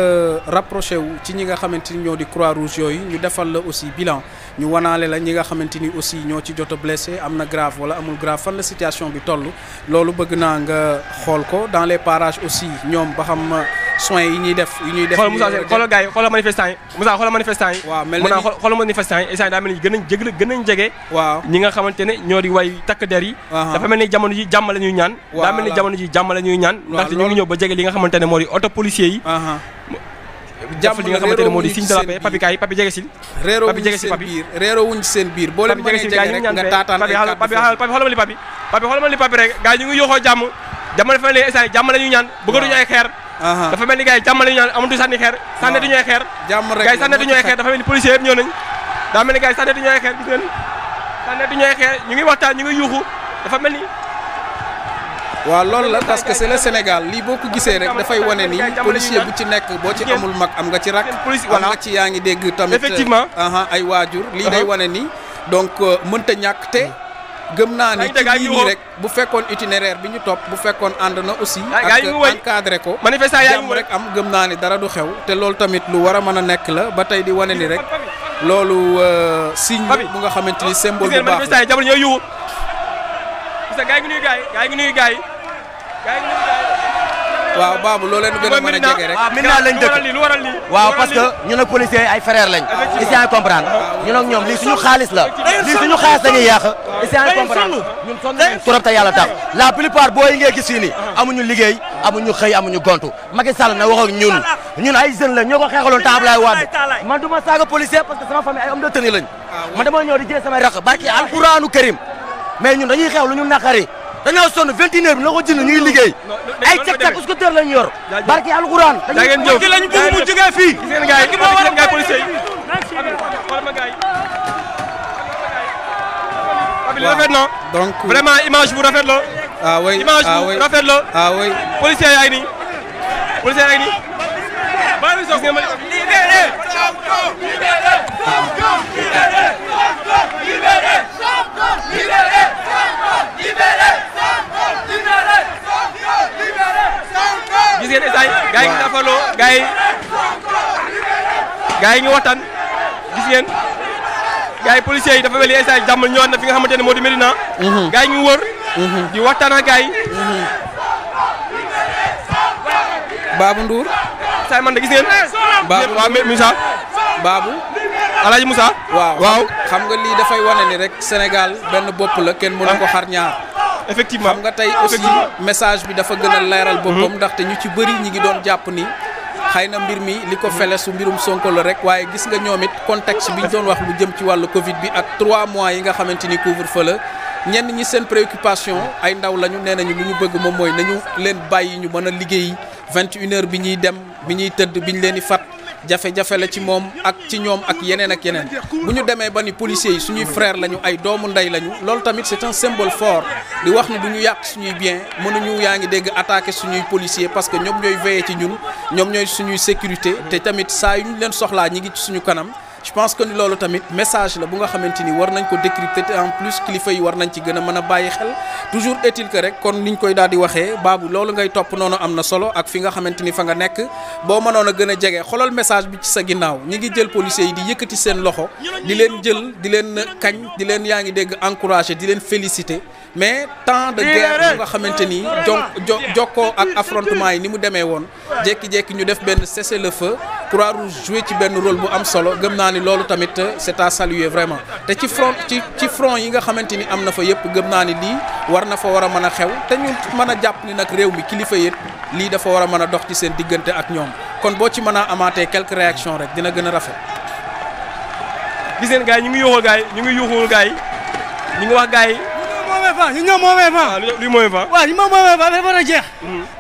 rapproché wu ci ñi nga xamante ni ñoo di Croix-Rouge yooyu ñu defal la aussi bilan ñu wanaale la ñi nga xamante ni aussi ñoo ci jot a blessé am na grave wala amul grave fan la situation bi toll loolu bëgg naa nga xool ko dans les parages aussi ñoom ba xam soins yi ñuy def xoolal Moussa xoolal gars yi xoolal manifestants yi Moussa xoolal manifestants yi waaw mel na ni xoolal manifestants yi instant daa mel ni gën nañ jege waaw ñi nga xamante ne ñoo di way takk der yi dafa mel ni jamono ji jàmm la ñuy ñaan daa mel ni jamono ji jàmm la ñuy ñaan ndaxte ñu ngi ñëw ba jege li nga xamante ne moo di auto policier yi jàmm li nga xamante ne moo di signe de la paix papi kaay papi jege si réeroo wuñ ci seen biir boo leen mënee jege rek nga taataan papi xoolal ma li papi rek gars yi ñu ngi yoxoo jàmm dafa mel ni instant jàmm la ñuy ñaan bëggatuñu ay xeer dafa mel ni gars yi jàmm la ñuy ñaan amatuñu sànni xeer sànneetuñu ay xeer gars yi sànneetuñu ay xeer dafa mel ni policier yëpp ñëw nañ daa mel ni gars yi sànneetuñu ay xeer gis ngeen sànneetuñu ay xeer ñu ngi waxtaan ñu ngi yuuxu dafa mel ni waaw loolu la parce que c'est le Sénégal lii boo ko gisee rek dafay wane ni policier bu ci nekk boo ci amul mag am nga ci rak am nga ci yaa ngi dégg tamit effectivement ay waajur lii day wane ni donc mënta ñàkk te gëm naa ni ci lii nii rek bu fekkoon itinéraire bi ñu topp bu fekkoon ànd na aussi ak encadré ko jàmm rek am gëm naa ni dara du xew te loolu tamit lu war a mën a nekk la ba tey di wane ni rek loolu signe bu nga xamante ni symbole bu baax la jabar ñooy yuuxu parce que gaa yi ngi nuyu gaa yi waaw Babou loo leen gën a mën a jege rek Médina lañ dëkk lu waral lii waaw parce que ñun ak policiers yi ay frères lañ essayer comprendre ñun ak ñoom lii suñu xaalis la lii suñu xaalis dañuy yàq essayer comprendre ñun sonn nañ trop te yàlla tax la plupart boo yi ngay gis fii nii amuñu liggéey amuñu xëy amuñu gontu Macky Sall na wax ak ñun ay jeunes la ñoo ko xeexaloon temps Abdoulaye Wade man du ma saaga policier parce que sama famille ay homme de tenue lañ man dama ñëw di jël samay raq barki alquranu karim mais ñun dañuy xeex lu ñu naqari dañoo sonn 21 heures bi na ko jënd ñuy liggéey ay cek-cek scooter lañ yor barki alxuraan dañuy lañ bëgg mu jógee fii gis ngeen gaay policiers yi xoolal ma gaay abi li rafet na donc vraiment image bu rafet la image bu rafet la policiers yaay ni bari gis ngeen ma gis ngeen instant gaa yi ngi dafaloo gaa yi ngi waxtaan gis ngeen gaa yi policiers yi dafa mel ni instant jàmm ñëwaat na fi nga xamante ne moo di Médina gaa yi ngi wër di waxtaan ak gaa yi Babou Ndour say man da gis ngeen waaw Moussa Babou Alaaji Moussa waaw xam nga lii dafay wane ni rek Sénégal benn bopp la kenn mënu ko xar ñaar effectivement xam nga tey aussi message bi dafa gën a leeral boppam ndaxte ñu ci bëri ñi ngi doon jàpp ni xëy na mbir mi li ko fele su mbirum Sonko la rek waaye gis nga ñoom it contexte bi ñu doon wax lu jëm ci wàllu Covid bi ak 3 mois yi nga xamante ni couvre-feu la ñenn ñi seen préoccupation ay ndaw lañu nee nañu lu ñu bëgg moom mooy nañu leen bàyyi ñu mën a liggéey 21 heures bi ñuy dem bi ñuy tëdd bi ñu leen di fat jafe-jafe la ci moom ak ci ñoom ak yeneen bu ñu demee ba ni policiers yi suñuy frère lañu ay doomu ndey lañu loolu tamit c'est un symbole fort di wax ni du ñu yàq suñuy bien mënuñu yaa ngi dégg attaquer suñuy policiers parce que ñoom ñooy veiller ci ñun ñoom ñooy suñuy sécurité te tamit saa yu ñu leen soxlaa ñi ngi ci suñu kanam. je pense que ni loolu tamit message la bu nga xamante ni war nañ ko décrypter te en plus kilifa yi war nañ ci gën a mën a bàyyi xel toujours est-il que rek kon niñ koy daal di waxee baabu loolu ngay topp noonu am na solo ak fi nga xamante ni fa nga nekk boo mënoon a gën a jege xoolal message bi ci sa ginnaaw ñi ngi jël policiers yi di yëkkati seen loxo di leen jël di leen kañ di leen yaa ngi dégg encourager di leen féliciter mais temps de guerre bu nga xamante ni jokkoo ak affrontement yi ni mu demee woon jékki-jékki ñu def benn cessez-le-feu Croix-Rouge joué ci benn rôle bu am solo gëm naa ni loolu tamit c'est à saluer vraiment te ci front yi nga xamante ni am na fa yëpp gëm naa ni lii war na fa war a mën a xew te ñu mën a jàpp ni nag réew mi kilifa yëpp lii dafa war a mën a dox ci seen diggante ak ñoom kon boo ci mën a amaatee quelques réactions rek dina gën a rafet. gis ngeen gars yi ñu ngi yuuxul gars yi ñu ngi yuuxul gars yi ñu ngi wax gars yi. ñu ñoom moomee fa. waaw li mooy fa. waaw ñu moom moomee fa dafa war a jeex.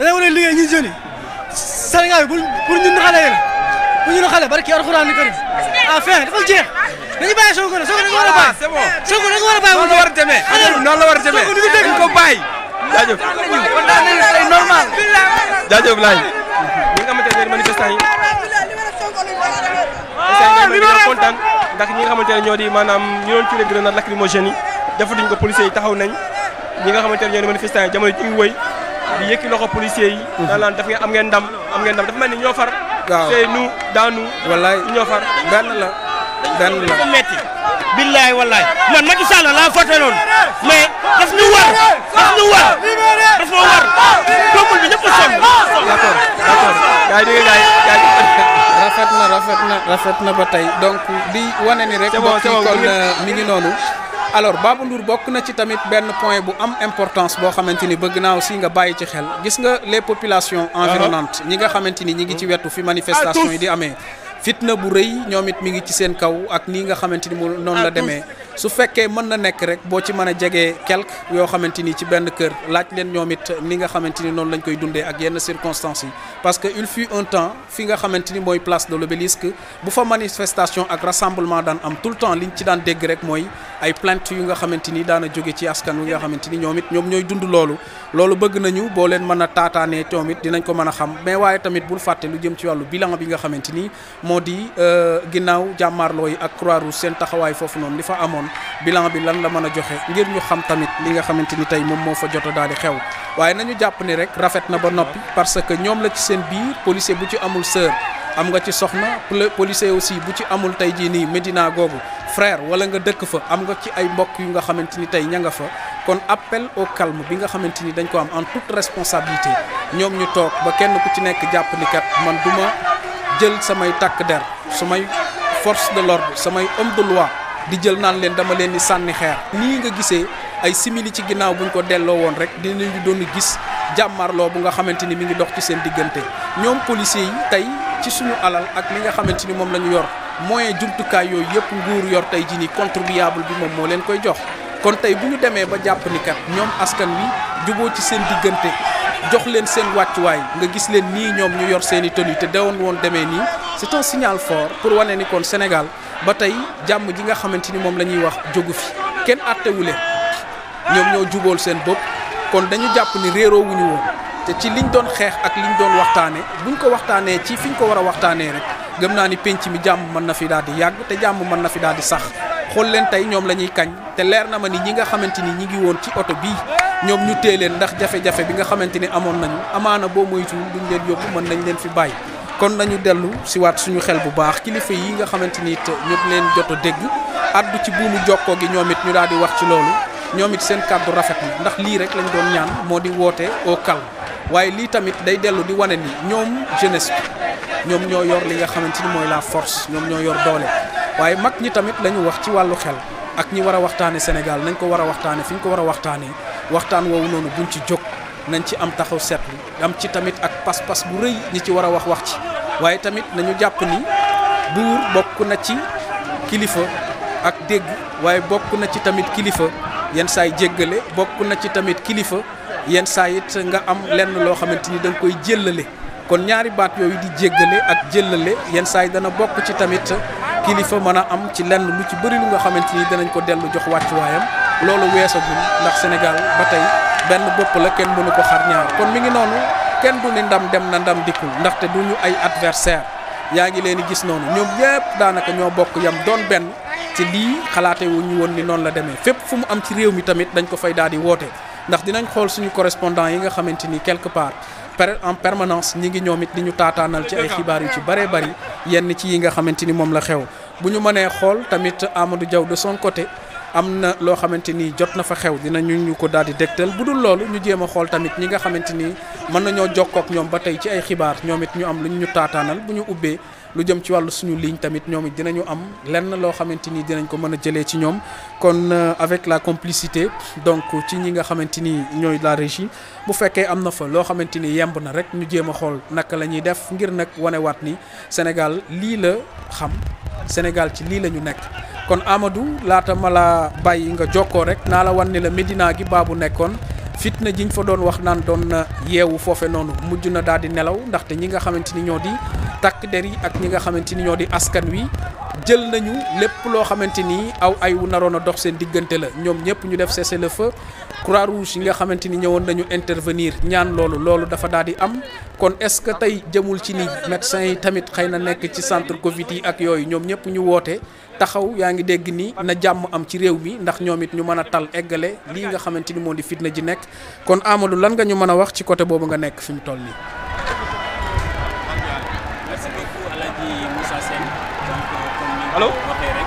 dañoo war a liggéey ñun jeunes yi Sénégal bi pour ñun xale yi la pour ñun xale barki alxuraan karim ah fin dafa jeex dañu bàyyi Sonko nag Sonko dañu war a bàyyi. c'est bon Sonko dañu war a bàyyi. noonu la war a demee noonu la war a demee dañu ko bàyyi. jaajëf c'est normal. jaajëf laay ñi nga xamante ne manifestants yi kontaan ndax ñi nga xamante ne ñoo di maanaam ñu doon tiré grenade lacrymogène yi defatuñ ko policiers yi taxaw nañ ñi nga xamante ne ñoo di manifestants yi jamono ji ngi wëy di yëkki loxo policiers yi naan daf ngeen am ngeen ndam dafa mel ni ñoo far. waaw c'est nous dans nous. wallaay ñoo far benn la. dafa metti billaay wallaay man Macky Sall laa voté noonu mais daf ñu war peuple bi ñëpp a sonn. d'accord gars yi dégg nga rafet na ba tey donc di wane ni rek. mbokk yi kon mi ngi noonu. alors Babou Ndour bokk na ci tamit benn point bu am importance boo xamante ni bëgg naa aussi nga bàyyi ci xel gis nga les populations environnantes ñi nga xamante ni ñi ngi ci wetu fi manifestation yi di amee fitna bu rëy ñoom it mi ngi ci seen kaw ak nii nga xamante ni mu noonu la demee su fekkee mën na nekk rek boo ci mën a jegee quelque yoo xamante ni ci benn kër laaj leen ñoom it ni nga xamante ni noonu lañ koy dundee ak yenn circonstances yi parce que il fut un temps fi nga xamante ni mooy place de l'Obélisque bu fa manifestation ak rassemblement daan am tout le temps liñ ci daan dégg rek mooy ay plainte yu nga xamante ni daana jóge ci askan wi nga xamante ni ñoom ñooy dund loolu bëgg nañu boo leen mën a taataanee ñoom it dinañ ko mën a xam mais waaye tamit bul fàtte lu jëm ci wàllu bilan bi nga xamante ni moo di ginnaaw jàmmaarloo yi ak Croix-Rouge seen taxawaay foofu noonu li fa amoon bilan bi lan la mën a joxe ngir ñu xam tamit li nga xamante ni tey moom moo fa jot a daal di xew waaye nañu jàpp ni rek rafet na ba noppi parce que ñoom la ci seen biir policier bu ci amul sœur am nga ci soxna policier aussi bu ci amul tey jii nii Médina googu frère wala nga dëkk fa am nga ci ay mbokk yu nga xamante ni tey ña nga fa kon appel au calme bi nga xamante ni dañ ko am en toute responsabilité ñoom ñu toog ba kenn ku ci nekk jàpp ni kat man du ma jël samay takk der samay force de l'ordre samay homme de loi di jël naan leen dama leen di sànni xeer nii nga gisee ay simili ci ginnaaw buñ ko delloo woon rek dinañu doon gis jàmmarloo bu nga xamante ni mi ngi dox ci seen diggante ñoom policiers yi tey ci suñu alal ak li nga xamante ni moom la ñu yor moyen jumtukaay yooyu yëpp nguur yor tey jii nii contribuable bi moom moo leen koy jox kon tey bu ñu demee ba jàpp ni kat ñoom askan wi juboo ci seen diggante jox leen seen wàccuwaay nga gis leen nii ñoom ñu yor seen i tenue te dawoon woon demee nii c'est un signal fort pour wane ni kon Sénégal ba tey jàmm ji nga xamante ni moom la ñuy wax jógu fi kenn àttewule ñoom ñoo jubool seen bopp kon dañu jàpp ni réeroo wuñu woon te ci liñ doon xeex ak liñ doon waxtaane buñ ko waxtaanee ci fiñ ko war a waxtaanee rek gëm naa ni penc mi jàmm mën na fi daal di yàgg te jàmm mën na fi daal di sax xool leen tey ñoom la ñuy kañ te leer na ma ni ñi nga xamante ni ñi ngi woon ci oto bii ñoom ñu téye leen ndax jafe-jafe bi nga xamante ni amoon nañu amaana boo moytuwul duñ leen yóbbu mën nañ leen fi bàyyi kon nañu dellu si waat suñu xel bu baax kilifa yi nga xamante ni it ñu leen jot a dégg addu ci buumu jokkoo gi ñoom it ñu daal di wax ci loolu ñoom it seen kàddu rafet na ndax lii rek lañ doon ñaan moo di woote au calme waaye lii tamit day dellu di wane ni ñoom jeunesse bi ñoom ñoo yor li nga xamante ni mooy la force ñoom ñoo yor doole waaye mag ñi tamit la ñu wax ci wàllu xel ak ñi war a waxtaane Sénégal nañ ko war a waxtaane fi ñu ko war a waxtaanee waxtaan woowu noonu buñ ci jóg nañ ci am taxaw seetlu am ci tamit ak pas-pas bu rëy ñi ci war a wax ci waaye tamit nañu jàpp ni buur bokk na ci kilifa ak dégg waaye bokk na ci tamit kilifa yenn saay jéggale bokk na ci tamit kilifa yenn saa it nga am lenn loo xamante ni da nga koy jëllale kon ñaari baat yooyu di jéggale ak jëllale yenn saa yi dana bokk ci tamit kilifa mën a am ci lenn lu ci bëri lu nga xamante ni danañ ko dellu jox wàccuwaayam loolu weesagul ndax Sénégal ba tey benn bopp la kenn mënu ko xar ñaar kon mi ngi noonu kenn du ni ndam dem na ndam dikkul ndaxte du ñu ay adversaire yaa ngi leen di gis noonu ñoom ñëpp daanaka ñoo bokk yam doon benn ci lii xalaate wu ñu woon ni noonu la demee fépp fu mu am ci réew mi tamit dañ ko fay daal di woote ndax dinañ xool suñu correspondant yi nga xamante ni quelque part en permanence ñi ngi ñoom it di ñu taataanal ci ay xibaar yu ci bëree bëri yenn ci yi nga xamante ni moom la xew bu ñu mënee xool tamit Amadou Diaw de son côté am na loo xamante ni jot na fa xew dinañu ñu ko daal di dégtal bu dul loolu ñu jéem a xool tamit ñi nga xamante ni mën nañoo jokkoo ak ñoom ba tey ci ay xibaar ñoom it ñu am lu ñu taataanal bu ñu ubbee lu jëm ci wàllu suñu ligne tamit ñoom it dinañu am lenn loo xamante ni dinañ ko mën a jëlee ci ñoom kon avec la complicité donc ci ñi nga xamante ni ñooy la régie bu fekkee am na fa loo xamante ni yemb na rek ñu jéem a xool naka la ñuy def ngir nag wanewaat ni Sénégal lii la xam Sénégal ci lii la ñu nekk kon Amadou laata ma la bàyyi nga jokkoo rek naa la wan ni la Médina gi baabu nekkoon fitna jiñ fa doon wax naan doon na yeewu foofe noonu mujj na daal di nelaw ndaxte ñi nga xamante ni ñoo di takk der yi ak ñi nga xamante ni ñoo di askan wi jël nañu lépp loo xamante ni aw ay wu naroon a dox seen diggante la ñoom ñëpp ñu def cessez-le-feu Croix-Rouge yi nga xamante ni ñëwoon nañu intervenir ñaan loolu dafa daal di am kon est-ce que tey jëmul ci ni médecins yi tamit xëy na nekk ci centre Covid yi ak yooyu ñoom ñëpp ñu woote taxaw yaa ngi dégg ni na jàmm am ci réew mi ndax ñoom it ñu mën a tal eggale lii nga xamante ni moo di fitna ji nekk kon Amadou lan nga ñu mën a wax ci côté boobu nga nekk fi mu toll nii. merci beaucoup El Hadji Moussa Sène. allo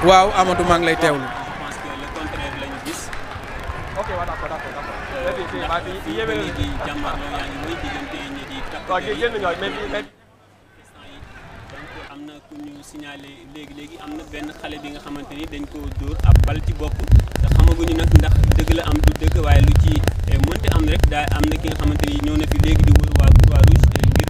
waaw Amadou maa ngi lay teewlu. je pense que le contraire la ñu gis. ok waaw d'accord. léegi jàmmarloo yaa ngi muy diggante ñi di takk am na ku ñu signalé léegi am na benn xale bi nga xamante ni dañ ko dóor ab bal ci bopp te xamaguñu nag ndax dëgg la am du dëgg waaye lu ci mënti am rek daa am na ki nga xamante ni ñëw na fi léegi di wër waa Croix-Rouge ngir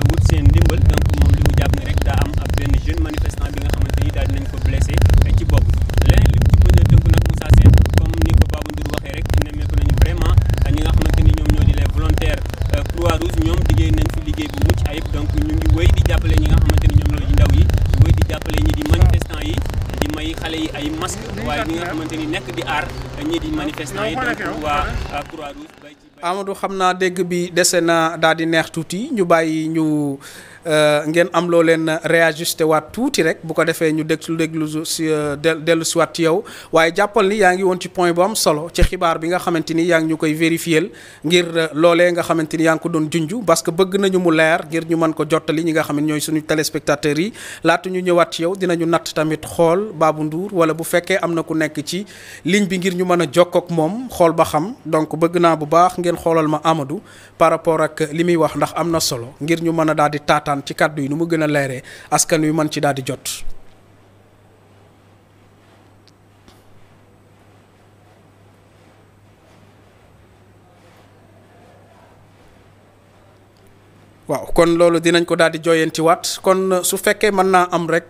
wut seen ndimbal donc moom li mu jàpp ne rek daa am ab benn jeune manifestant bi nga xamante ni daal dinañ ko blessé ci bopp leneen li ci mën a tënk nag Moussa Sène comme ni ko Babou Ndour waxee rek nemmeeku nañu vraiment ñi nga xamante ni ñoom ñoo di les volontaires Croix-Rouge ñoom liggéey nañ fi liggéey bu mucc ayib donc ñu ngi wéy di jàppale ñi nga xamante ni ñoom ñoo di ndaw yi di wéy di jàppale ñi di manifestant yi di may xale yi ay masque waaye ñi nga xamante ni nekk di aar ñi di manifestant yi donc waa Croix-Rouge bay ci Amadou xam naa dégg bi dese na daal di neex tuuti ñu bàyyi ñu ngeen am loo leen réajusté waat tuuti rek bu ko defee ñu déglu si dellu si waat ci yow waaye jàppal ni yaa ngi woon ci point bu am solo ci xibaar bi nga xamante ni yaa ngi ñu koy vérifier ngir loolee nga xamante ni yaa ngi ko doon junj parce que bëgg nañu mu leer ngir ñu mën ko jottali ñi nga xam ne ñooy suñu téléspectateurs yi laata ñu ñëwaat ci yow dinañu natt tamit xool Babou Ndour wala bu fekkee am na ku nekk ci ligne bi ngir ñu mën a jokkoo ak moom xool ba xam donc bëgg naa bu baax ngeen xoolal ma Amadou par rapport ak li muy wax ndax am na solo ngir ñu mën a daal di taataan ci kàddu yi nu mu gën a leeree askan wi mën ci daal di jot. waaw kon loolu dinañ ko daal di jooyantiwaat kon su fekkee mën naa am rek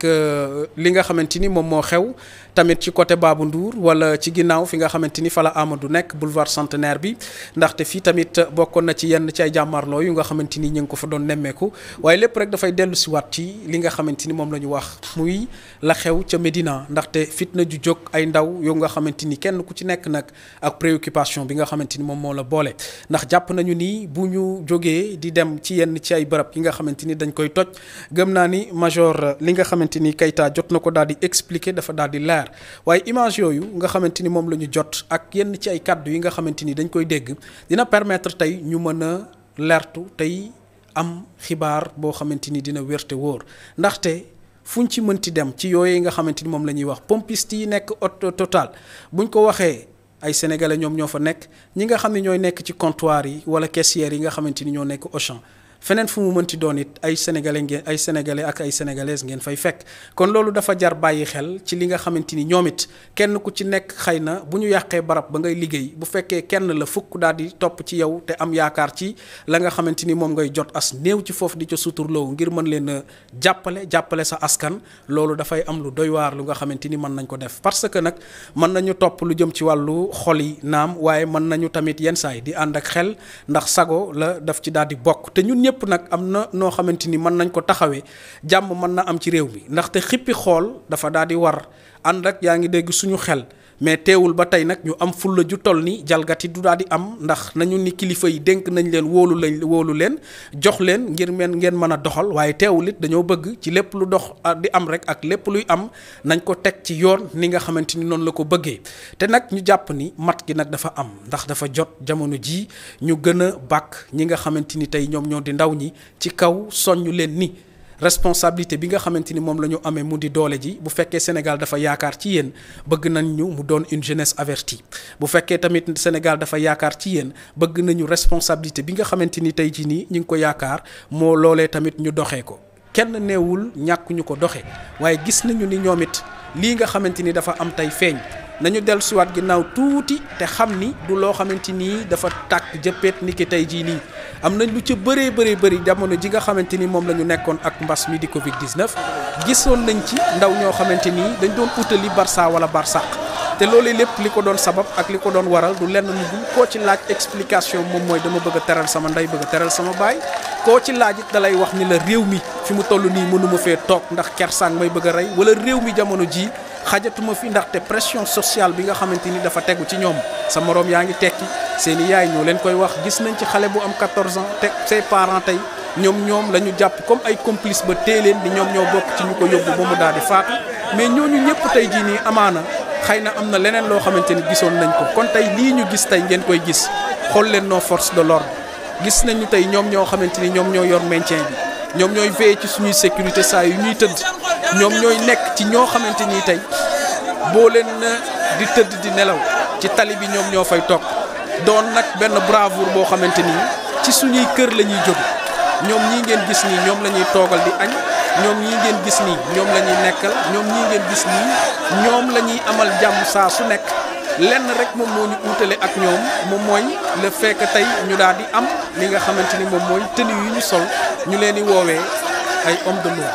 li nga xamante ni moom moo xew tamit ci côté Babou Ndour wala ci ginnaaw fi nga xamante ni fa la Amadou nekk boulevard Centenaire bi ndaxte fii tamit bokkoon na ci yenn ci ay jàmmarloo yu nga xamante ni ñu ngi ko fa doon nemmeeku waaye lépp rek dafay dellu si waat ci li nga xamante ni moom la ñu wax muy la xew ca Médina ndaxte fitna ju jóg ay ndaw yu nga xamante ni kenn ku ci nekk nag ak préoccupation bi nga xamante ni moom moo la boole ndax jàpp nañu ni bu ñu jógee di dem ci yenn ci ay bërëb yi nga xamante ni dañ koy toj gëm naa ni major li nga xamante ni Keita jot na ko daal di expliquer dafa daal di leer waaye image yooyu nga xamante ni moom la ñu jot ak yenn ci ay kàddu yi nga xamante ni dañ koy dégg dina permettre tey ñu mën a leertu tey am xibaar boo xamante ni dina wér te wóor ndaxte fuñ ci mënti dem ci yooyu nga xamante ni moom la ñuy wax pompiste yi nekk Total buñ ko waxee ay sénégalais ñoom ñoo fa nekk ñi nga xam ne ñooy nekk ci comptoir yi wala caissières yi nga xamante ni ñoo nekk Auchan feneen fu mu mënti doon it ay sénégalais ak ay sénégalaises ngeen fay fekk kon loolu dafa jar bàyyi xel ci li nga xamante ni ñoom it kenn ku ci nekk xëy na bu ñu yàqee barab ba ngay liggéey bu fekkee kenn la fukk daal di topp ci yow te am yaakaar ci la nga xamante ni moom ngay jot as néew ci foofu di ca suturloo ngir mën leen a jàppale sa askan loolu dafay am lu doy waar lu nga xamante ni mën nañ ko def parce que nag mën nañu topp lu jëm ci wàllu xol yi naam waaye mën nañu tamit yenn saay di ànd ak xel ndax sago la daf ci daal di bokk te ñun ñëpp nag am na noo xamante ni mën nañ ko taxawee jàmm mën na am ci réew mi ndaxte xippi xool dafa daal di war ànd ak yaa ngi dégg suñu xel mais teewul ba tey nag ñu am fulla ju toll ni jalgati du daal di am ndax nañu ni kilifa yi dénk nañ leen wóolu leen jox leen ngir ngeen mën a doxal waaye teewul it dañoo bëgg ci lépp lu dox di am rek ak lépp luy am nañ ko teg ci yoon ni nga xamante ni noonu la ko bëggee te nag ñu jàpp ni mat gi nag dafa am ndax dafa jot jamono jii ñu gën a bàkk ñi nga xamante ni tey ñoom ñoo di ndaw ñi ci kaw soññu leen ni responsabilité bi nga xamante ni moom la ñu amee mu di doole ji bu fekkee Sénégal dafa yaakaar ci yéen bëgg nañ ñu mu doon une jeunesse avertie bu fekkee tamit Sénégal dafa yaakaar ci yéen bëgg nañu responsabilité bi nga xamante ni tey jii nii ñu ngi ko yaakaar moo loolee tamit ñu doxee ko kenn neewul ñàkk ñu ko doxee waaye gis nañu ni ñoom it lii nga xamante ni dafa am tey feeñ nañu dellu siwaat ginnaaw tuuti te xam ni du loo xamante ni dafa tàkk jëppeet ni ki tey jii nii am nañ lu ca bëri jamono ji nga xamante ni moom la ñu nekkoon ak mbas mi di Covid 19 gisoon nañ ci ndaw ñoo xamante ni dañ doon utali Barça wala Barsaq te loolu lépp li ko doon sabab ak li ko doon waral du lenn lu dul koo ci laaj explication moom mooy dama bëgg a teral sama ndey bëgg a teral sama baay koo ci laaj it da lay wax ni la réew mi fi mu toll nii mënuma fee toog ndax kersang may bëgg a rey wala réew mi jamono ji xajatuma fi ndaxte pression sociale bi nga xamante ni dafa tegu ci ñoom sa moroom yaa ngi tekki seeni yaay ñoo leen koy wax gis nañ ci xale bu am 14 ans te ses parents tey ñoom la ñu jàpp comme ay complice ba tee leen ni ñoom ñoo bokk ci ñu ko yóbbu ba mu daal di faatu mais ñooñu ñëpp tey jii nii amaana xëy na am na leneen loo xamante ni gisoon nañ ko kon tey lii ñu gis tey ngeen koy gis xool leen nos forces de l'ordre gis nañu tey ñoom ñoo xamante ni ñoom ñoo yor maintien bi ñoom ñooy veiller ci suñuy sécurité saa yu ñuy tëdd ñoom ñooy nekk ci ñoo xamante ni tey boo leen di tëdd di nelaw ci tali bi ñoom ñoo fay toog doon nag benn bravoure boo xamante ni ci suñuy kër la ñuy jóge ñoom ñii ngeen gis nii ñoom la ñuy toogal di añ ñoom ñii ngeen gis nii ñoom la ñuy nekkal ñoom ñii ngeen gis nii ñoom la ñuy amal jàmm saa su nekk lenn rek moom moo ñu uutale ak ñoom moom mooy le fait que tey ñu daal di am li nga xamante ni moom mooy tenue yu ñu sol ñu leen di woowee ay homme de l'eau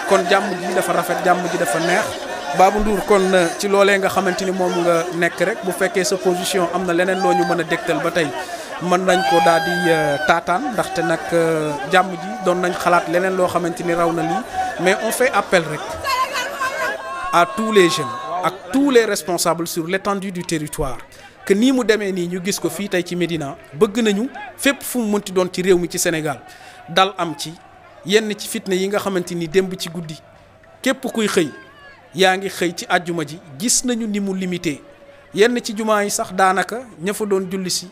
kon jàmm ji dafa rafet jàmm ji dafa neex Babou Ndour kon ci loolee nga xamante ni moom nga nekk rek bu fekkee sa position am na leneen loo ñu mën a dégtal ba tey mën nañ ko daal di taataan ndaxte nag jàmm ji doon nañ xalaat leneen loo xamante ni raw na lii mais on fait appel rek à tous les jeunes ak tous les responsables sur l'étendue du territoire que nii mu demee nii ñu gis ko fii tey ci Médina bëgg nañu fépp fu mu mënti doon ci réew mi ci Sénégal dal am ci yenn ci fitna yi nga xamante ni démb ci guddi képp kuy xëy yaa ngi xëy ci àjjuma ji gis nañu ni mu limité yenn ci jumaa yi sax daanaka ña fa doon julli si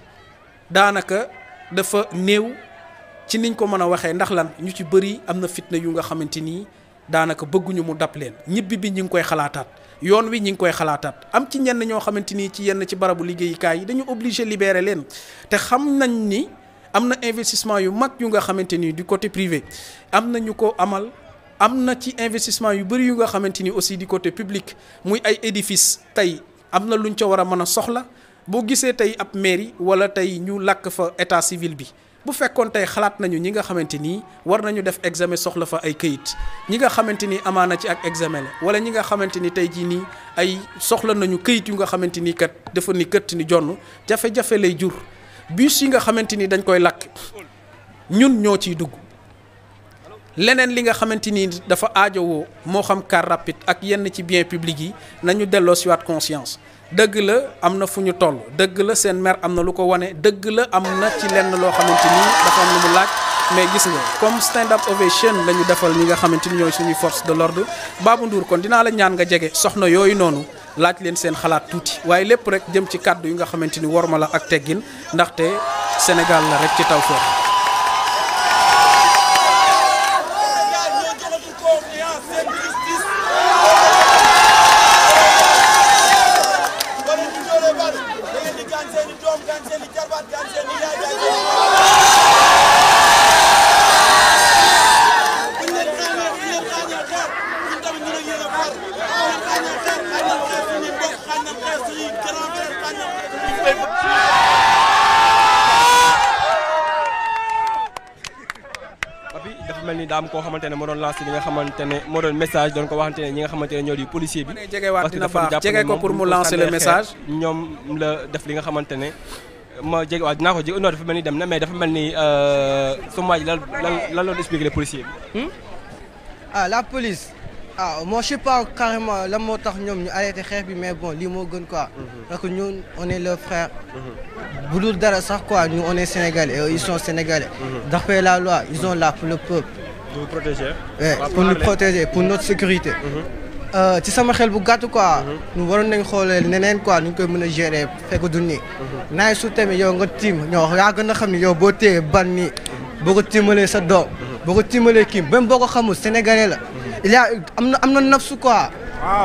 daanaka dafa néew ci niñ ko mën a waxee ndax lan ñu ci bëri am na fitna yu nga xamante ni daanaka bëgguñu mu dab leen ñibbi bi ñi ngi koy xalaataat yoon wi ñi ngi koy xalaataat am ci ñenn ñoo xamante ni ci yenn ci barabu liggéeyukaay yi dañu obligé libérer leen te xam nañ ni am na investissement yu mag yu nga xamante ni du côté privé am na ñu ko amal am na ci investissement yu bëri yu nga xamante ni aussi du côté public muy ay édifice tey am na luñ ca war a mën a soxla boo gisee tey ab mairie wala tey ñu lakk fa état civil bi bu fekkoon tey xalaat nañu ñi nga xamante ni war nañu def examen soxla fa ay këyit ñi nga xamante ni amaana ci ak examen la wala ñi nga xamante ni tey jii nii ay soxla nañu këyit yu nga xamante ni kat dafa ni kët ni jonn jafe-jafe lay jur bus yi nga xamante ni dañ koy lakk ñun ñoo ciy dugg leneen li nga xamante ni dafa aajowoo moo xam car rapide ak yenn ci bien public yi nañu delloo si waat conscience dëgg la am na fu ñu toll dëgg la seen maire am na lu ko wane dëgg la am na ci lenn loo xamante ni dafa am lu mu laaj mais gis nga comme stand up ovation la ñu defal ñi nga xamante ni ñooy suñuy force de l'ordre Babou Ndour kon dinaa la ñaan nga jege soxna yooyu noonu laaj leen seen xalaat tuuti waaye lépp rek jëm ci kàddu yi nga xamante ni worma la ak teggin ndaxte Sénégal la rek ci taw foofu. mel ni daa am koo xamante ne moo doon lancé li nga xamante ne moo doon message doon ko waxante ne ñi nga xamante ne ñoo di policier bi jege ko pour mu lancer le message ñoom la def li nga xamante ne ma jege waaw dinaa ko jege non dafa mel ni dem na mais dafa mel ni sama waa ji lan la expliquer les policiers bi. ah la police moi je sais pas carrément lan moo tax ñoom ñu arrêté xeex bi mais bon lii moo gën quoi. parce que ñun on est leurs frères. bu dul dara sax quoi nous on est sénégalais et ils sont sénégalais. d'après la loi ils sont là pour le peuple. pour nous protéger. pour nous protéger pour notre sécurité. ci sama xel bu gàtt quoi. ñu waroon nañ xoolee neneen quoi nu ñu koy mën a gérer fekk du nii. naaj su tamit yow nga tiim ñoo yaa gën a xam ne yow boo téye ban nii boo ko tiimalee sa doom. boo ko tiimalee kii même boo ko xamul sénégalais la. il y a am na nafsu quoi.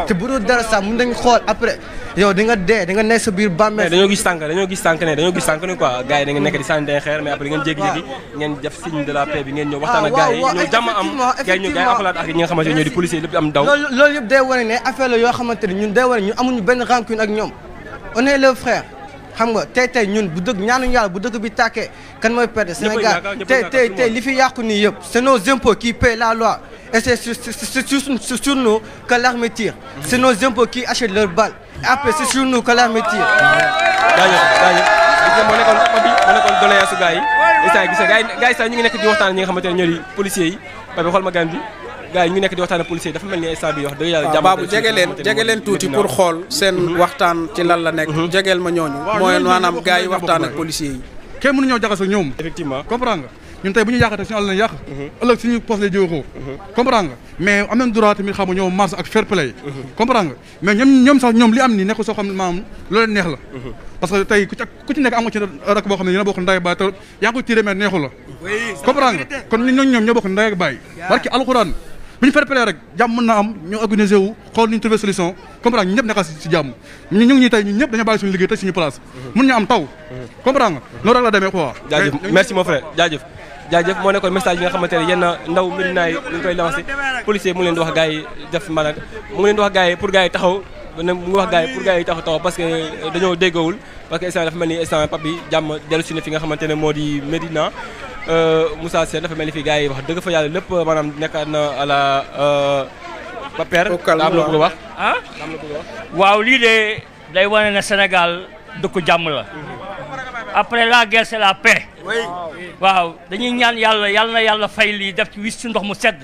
te bu dul dara sax mun nañu xool après yow di nga dee di nga nekk sa biir bàmmeel. dañoo gis sànq ne quoi gars yi da ngeen nekk di sànni xeer mais après ngeen jékki-jékki ngeen def signe de la paix bi ngeen ñëw waxtaan ak gars yi ñëw jàmm am gars yi akolaat ak ñi nga xamante ne ñoo di policier lépp am daw. loolu yëpp day wane ne affaire la yoo xamante ne ñun day wane ñun amuñu benn rancune ak ñoom on est leurs frères. xam nga tey ñun bu dëgg ñaanuñu yàlla bu dëgg bi tàkkee kan mooy perdre Sénégal tey li fi yàqu nii yëpp c'est nos impôts qui paient la loi et c'est sur nous que l'armée tire. C'est nos impôts qui achètent leurs balles et après c'est sur nous que l'armée tire. jaajëf moo nekkoon doléance gars yi gars yi sax ñu ngi nekk di waxtaan ñi nga xamante ne ñoo di policiers yi parce que xool ma gan bi gars yi ñu ngi nekk di waxtaan ak policiers yi dafa mel ni instant bi wax dëgg yàlla jàmm Babou jege leen tuuti pour xool seen waxtaan ci lan la nekk jegeel ma ñooñu mooy maanaam gars yi waxtaan ak policiers yi kenn mënu ñoo jaxasoo ñoom effectivement comprendre nga ñun tey bu ñu yàqatee suñu àll lañ yàq ëllëg suñu poste lay jógoo comprendre nga mais am nañ droit tamit xam nga ñoo marche ak fair play comprendre nga mais ñoom sax ñoom li am nii nekk soo xam ne maanaam loolee neex la parce que tey ku ci nekk am nga ci rak boo xam ne yéen a bokk ndey ak baay te yaa ngi koy tiré mais neexu la comprendre nga kon ñoom ñoo bokk ndey ak baay barki alxuraan bu ñu fair play rek jàmm mën naa am ñu organiser wu xool ni ñu trouver solution comprendre ñu ñëpp nekkal si jàmm ñu ngi ñuy tey ñun ñëpp dañoo bàyyi suñu liggéey tey suñu place mën ñu am taw comprendre nga loolu rek la demee quoi jaajëf merci mon frère jaajëf moo nekkoon message bi nga xamante ne yenn ndaw Médina yi ñu koy lancé policier mu ngi leen di wax gars yi def maanaam mu ngi leen di wax gars yi pour gars yi taxaw mu ngi wax gars yi pour gars yi taxaw parce que dañoo déggoowul parce que instant dafa mel ni instant pap bi jàmm dellu si ne fi nga xamante ne moo di Médina Moussa Sène dafa mel ni fi gars yi wax dëgg fa yàlla lépp maanaam nekkaat na à la paper daa am la bëgg a wax waaw lii de day wane ne Sénégal dëkku jàmm la après la guerre c'est la paix waaw dañuy ñaan yàlla na yàlla fay lii def ci wis ci ndox mu sedd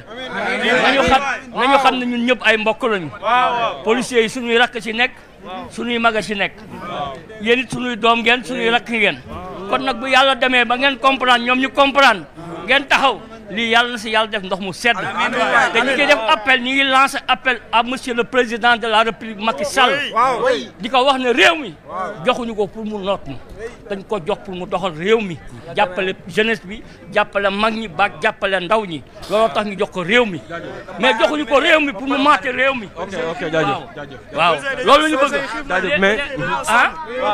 nañu xam ne ñun ñëpp ay mbokk lañu policiers yi suñuy rakk ci nekk suñuy maga ci nekk yéen it suñuy doom ngeen suñuy rakk ngeen kon nag bu yàlla demee ba ngeen comprendre ñoom ñu comprendre ngeen taxaw lii yàlla na si yàlla def ndox mu sedd te ñu ngi def appel ñu ngi lancer appel à monsieur le président de la république Macky Sall di ko wax ne réew mi joxuñu ko pour mu noot ñu dañ ko jox pour mu doxal réew mi jàppale jeunesse bi jàppale mag ñi ba jàppale ndaw ñi looloo tax ñu jox ko réew mi mais joxuñu ko réew mi pour mu maate réew mi ok jaajëf waaw loolu la ñu bëgg jaajëf mais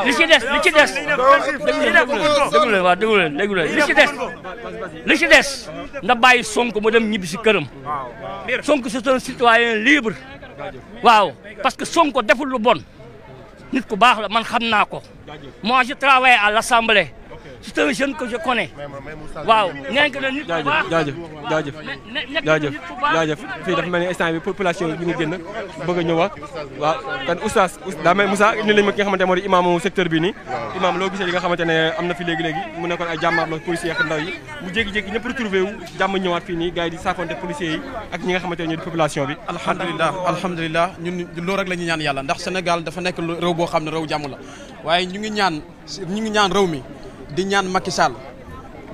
li ci des déglu leen li ci des na bàyyi Sonko mu dem ñibbi si këram Sonko c'est un citoyen libre waaw parce que Sonko deful lu bon nit ku baax la man xam naa ko moi je travaille à l'Assemblée c'est un jeune que je connais waaw nekk na nit ku baax jaajëf fii dafa mel ni instant bi population bi ñu génn bëgg a ñëwaat waaw kan oustaz daa mel Moussa indi lañ ma ki nga xamante moo di imaamu secteur bi nii imaam loo gisee li nga xamante ne am na fi léegi-léegi mu nekkoon ay jàmmaarloo policiers ak ndaw yi mu jékki-jékki ñëpp retrouvé wu jàmm ñëwaat fii nii gars yi di saafonte policiers yi ak ñi nga xamante ne ñoo di population bi alhamdulilah ñun loolu rek la ñuy ñaan yàlla ndax Sénégal dafa nekk réew boo xam ne réew jàmm la waaye ñu ngi ñaan réew mi di ñaan Macky Sall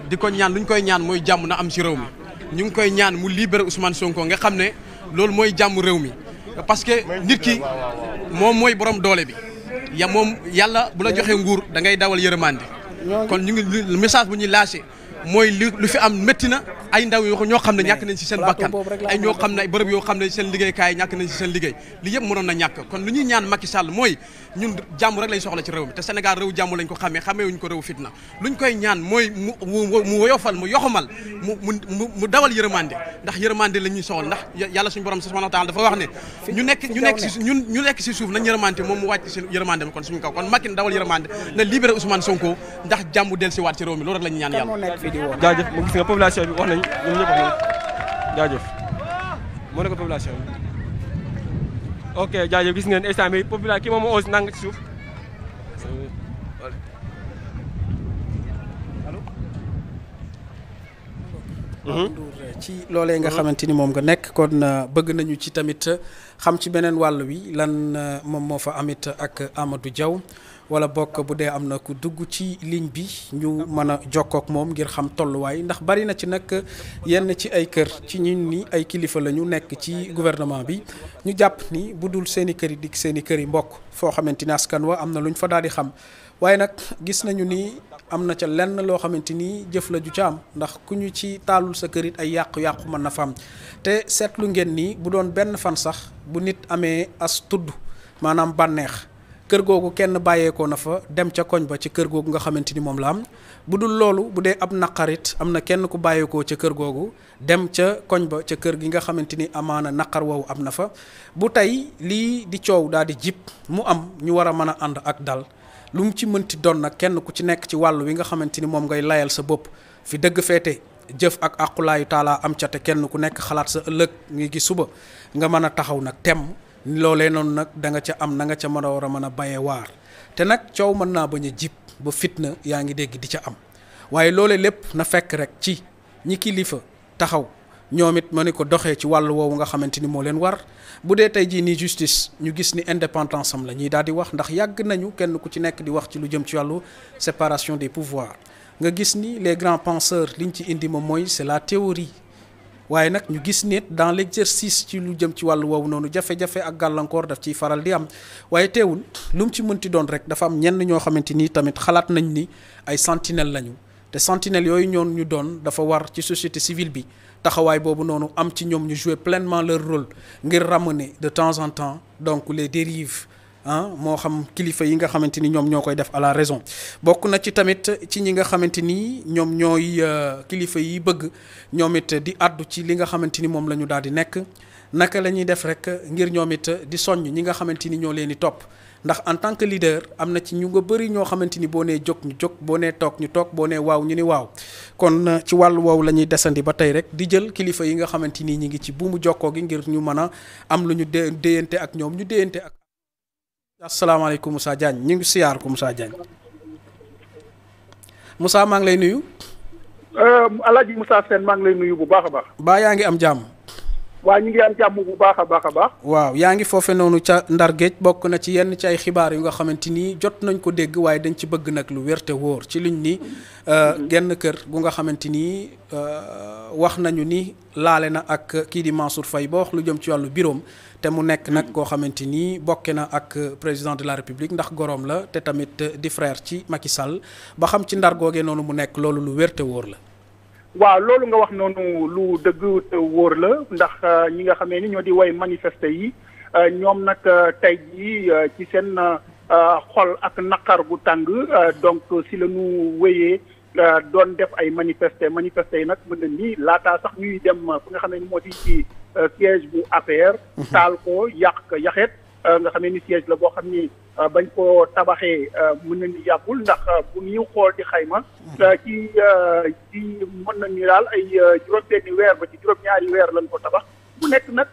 di ko ñaan lu ñu koy ñaan mooy jàmm na am ci réew mi ñu ngi koy ñaan mu libérer Ousmane Sonko nga xam ne loolu mooy jàmm réew mi parce que nit ki moom mooy borom doole bi moom yàlla bu la joxee nguur da ngay dawal yërmande kon ñu ngi message bu ñuy lâché mooy lu fi am métti na ay ndaw yoo ñoo xam ne ñàkk nañ ci seen bakkan ay ñoo xam ne ay bërëb yoo xam ne seen liggéeykaay ñàkk nañ ci seen liggéey li yëpp mënoon na ñàkk kon lu ñuy ñaan Macky Sall mooy ñun jàmm rek lañ soxla ci réew mi te Sénégal réew jàmm lañ ko xamee wuñ ko réew fitna luñ koy ñaan mooy mu woyofal mu yoxamal mu dawal yërmande ndax yërmande la ñuy soxla ndax yàlla suñu borom subhanahu wa ta'ala dafa wax ne ñu nekk ci suuf nañ yërmande moom mu wàcc seen yërmande kon suñu kaw kon Macky dawal yërmande na libéré Ousmane Sonko ndax jàmm del si waat ci réew mi loolu rek la ñuy ñaan yàlla jaajëf mu gis nga population bi wax nañ ñoom ñëpp wax nañ jaajëf moo nekk population bi ok jaajëf gis ngeen instant bi population kii moom moo oos nang ci suuf ci loolee nga xamante ni moom nga nekk kon bëgg nañu ci tamit xam ci beneen wàll wi lan moom moo fa amit ak Amadou Diaw wala bokk bu dee am na ku dugg ci ligne bi ñu mën a jokkook moom ngir xam tolluwaay ndax bari na ci nag yenn ci ay kër ci ñun ni ay kilifa la ñu nekk ci gouvernement bi ñu jàpp ni bu dul seen i kër yi dik seen i kër yi mbokk foo xamante ni askan wa am na lu ñu fa daal di xam waaye nag gis nañu ni am na ca lenn loo xamante ni jëf la ju ca am ndax ku ñu ci taalul sa kër it ay yàqu-yàqu mën na fa am te seetlu ngeen ni bu doon benn fan sax bu nit amee as tudd maanaam bànneex kër googu kenn bàyyeekoo na fa dem ca koñ ba ci kër googu nga xamante ni moom la am bu dul loolu bu dee ab naqarit am na kenn ku bàyyeekoo ca kër googu dem ca koñ ba ca kër gi nga xamante ni amaana naqar woowu am na fa bu tey lii di coow daal di jib mu am ñu war a mën a ànd ak dal lu mu ci mënti doon nag kenn ku ci nekk ci wàll wi nga xamante ni moom ngay layal sa bopp fi dëgg feete jëf ak aqulaayu taalaa am ca te kenn ku nekk xalaat sa ëllëg ngi gi suba nga mën a taxaw nag temm loolee noonu nag da nga ca am na nga ca mën a war a mën a bayee waar te nag coow mën naa bañ a jib ba fitna yaa ngi dégg di ca am waaye loolee lépp na fekk rek ci ñi kilifa taxaw ñoom it ma ni ko doxee ci wàllu woowu nga xamante ni moo leen war bu dee tey jii nii justice ñu gis ni indépendance am la ñuy daal di wax ndax yàgg nañu kenn ku ci nekk di wax ci lu jëm ci wàllu séparation des pouvoirs nga gis ni les grands penseurs liñ ci indi moom mooy c'est la théorie waaye nag ñu gis nit dans l'exercice ci lu jëm ci wàllu woowu noonu jafe-jafe ak gàllankoor daf ciy faral di am waaye teewul lu mu ci mënti doon rek dafa am ñenn ñoo xamante ni tamit xalaat nañ ni ay sentinelle lañu te sentinelle yooyu ñoon ñu doon dafa war ci société civile bi taxawaay boobu noonu am ci ñoom ñu jouer pleinement leur rôle ngir ramener de temps en temps donc les dérives moo xam kilifa yi nga xamante ni ñoom ñoo koy def à la raison bokk na ci tamit ci ñi nga xamante ni ñoom ñooy kilifa yi bëgg ñoom it di àddu ci li nga xamante ni moom la ñu daal di nekk naka la ñuy def rek ngir ñoom it di soññ ñi nga xamante ni ñoo leen di topp ndax en tant que leader am na ci ñu nga bëri ñoo xamante ni boo nee jóg ñu jóg boo nee toog ñu toog boo nee waaw ñu ni waaw kon ci wàllu woowu la ñuy desandi ba tey rek di jël kilifa yi nga xamante ni ñi ngi ci buumu jokkoo gi ngir ñu mën a am lu ñu déyante ak ñoom ñu déyante ak asalaamaaleykum Moussa Diagne ñu ngi siyaar ko Moussa Diagne Moussa maa ngi lay nuyu. Alaaji Moussa Sène maa ngi lay nuyu bu baax a baax. baa yaa ngi am jàmm. waa ñu ngi am jàmm bu baax a baax a baax. waaw yaa ngi foofe noonu ca Ndar Géej bokk na ci yenn ci ay xibaar yu nga xamante ni jot nañ ko dégg waaye dañ ci bëgg nag lu wér te wóor ci liñ ni genn kër gu nga xamante ni wax nañu ni laale na ak kii di Mansour Faye ba wax lu jëm ci wàllu biroom te mu nekk nag koo xamante ni bokke na ak président de la République ndax goroom la te tamit di frère ci Macky Sall ba xam ci Ndar googee noonu mu nekk loolu lu wér te wóor la. waaw loolu nga wax noonu lu dëgg te wóor la ndax ñi nga xamee ni ñoo di way manifester yi ñoom nag tey jii ci seen xol ak naqar gu tàng donc si la ñu wéyee doon def ay manifester yi nag mën na ni laataa sax ñuy dem fu nga xamee ni moo di ci siège bu APR. taal ko yàq yaxeet nga xamee ni siège la boo xam ni bañ ko tabaxee mën na ni yàggul ndax bu ñuy xool di xayma ci mën na ni daal ay juróom-benni weer ba ci juróom-ñaari weer lañ ko tabax bu nekk nag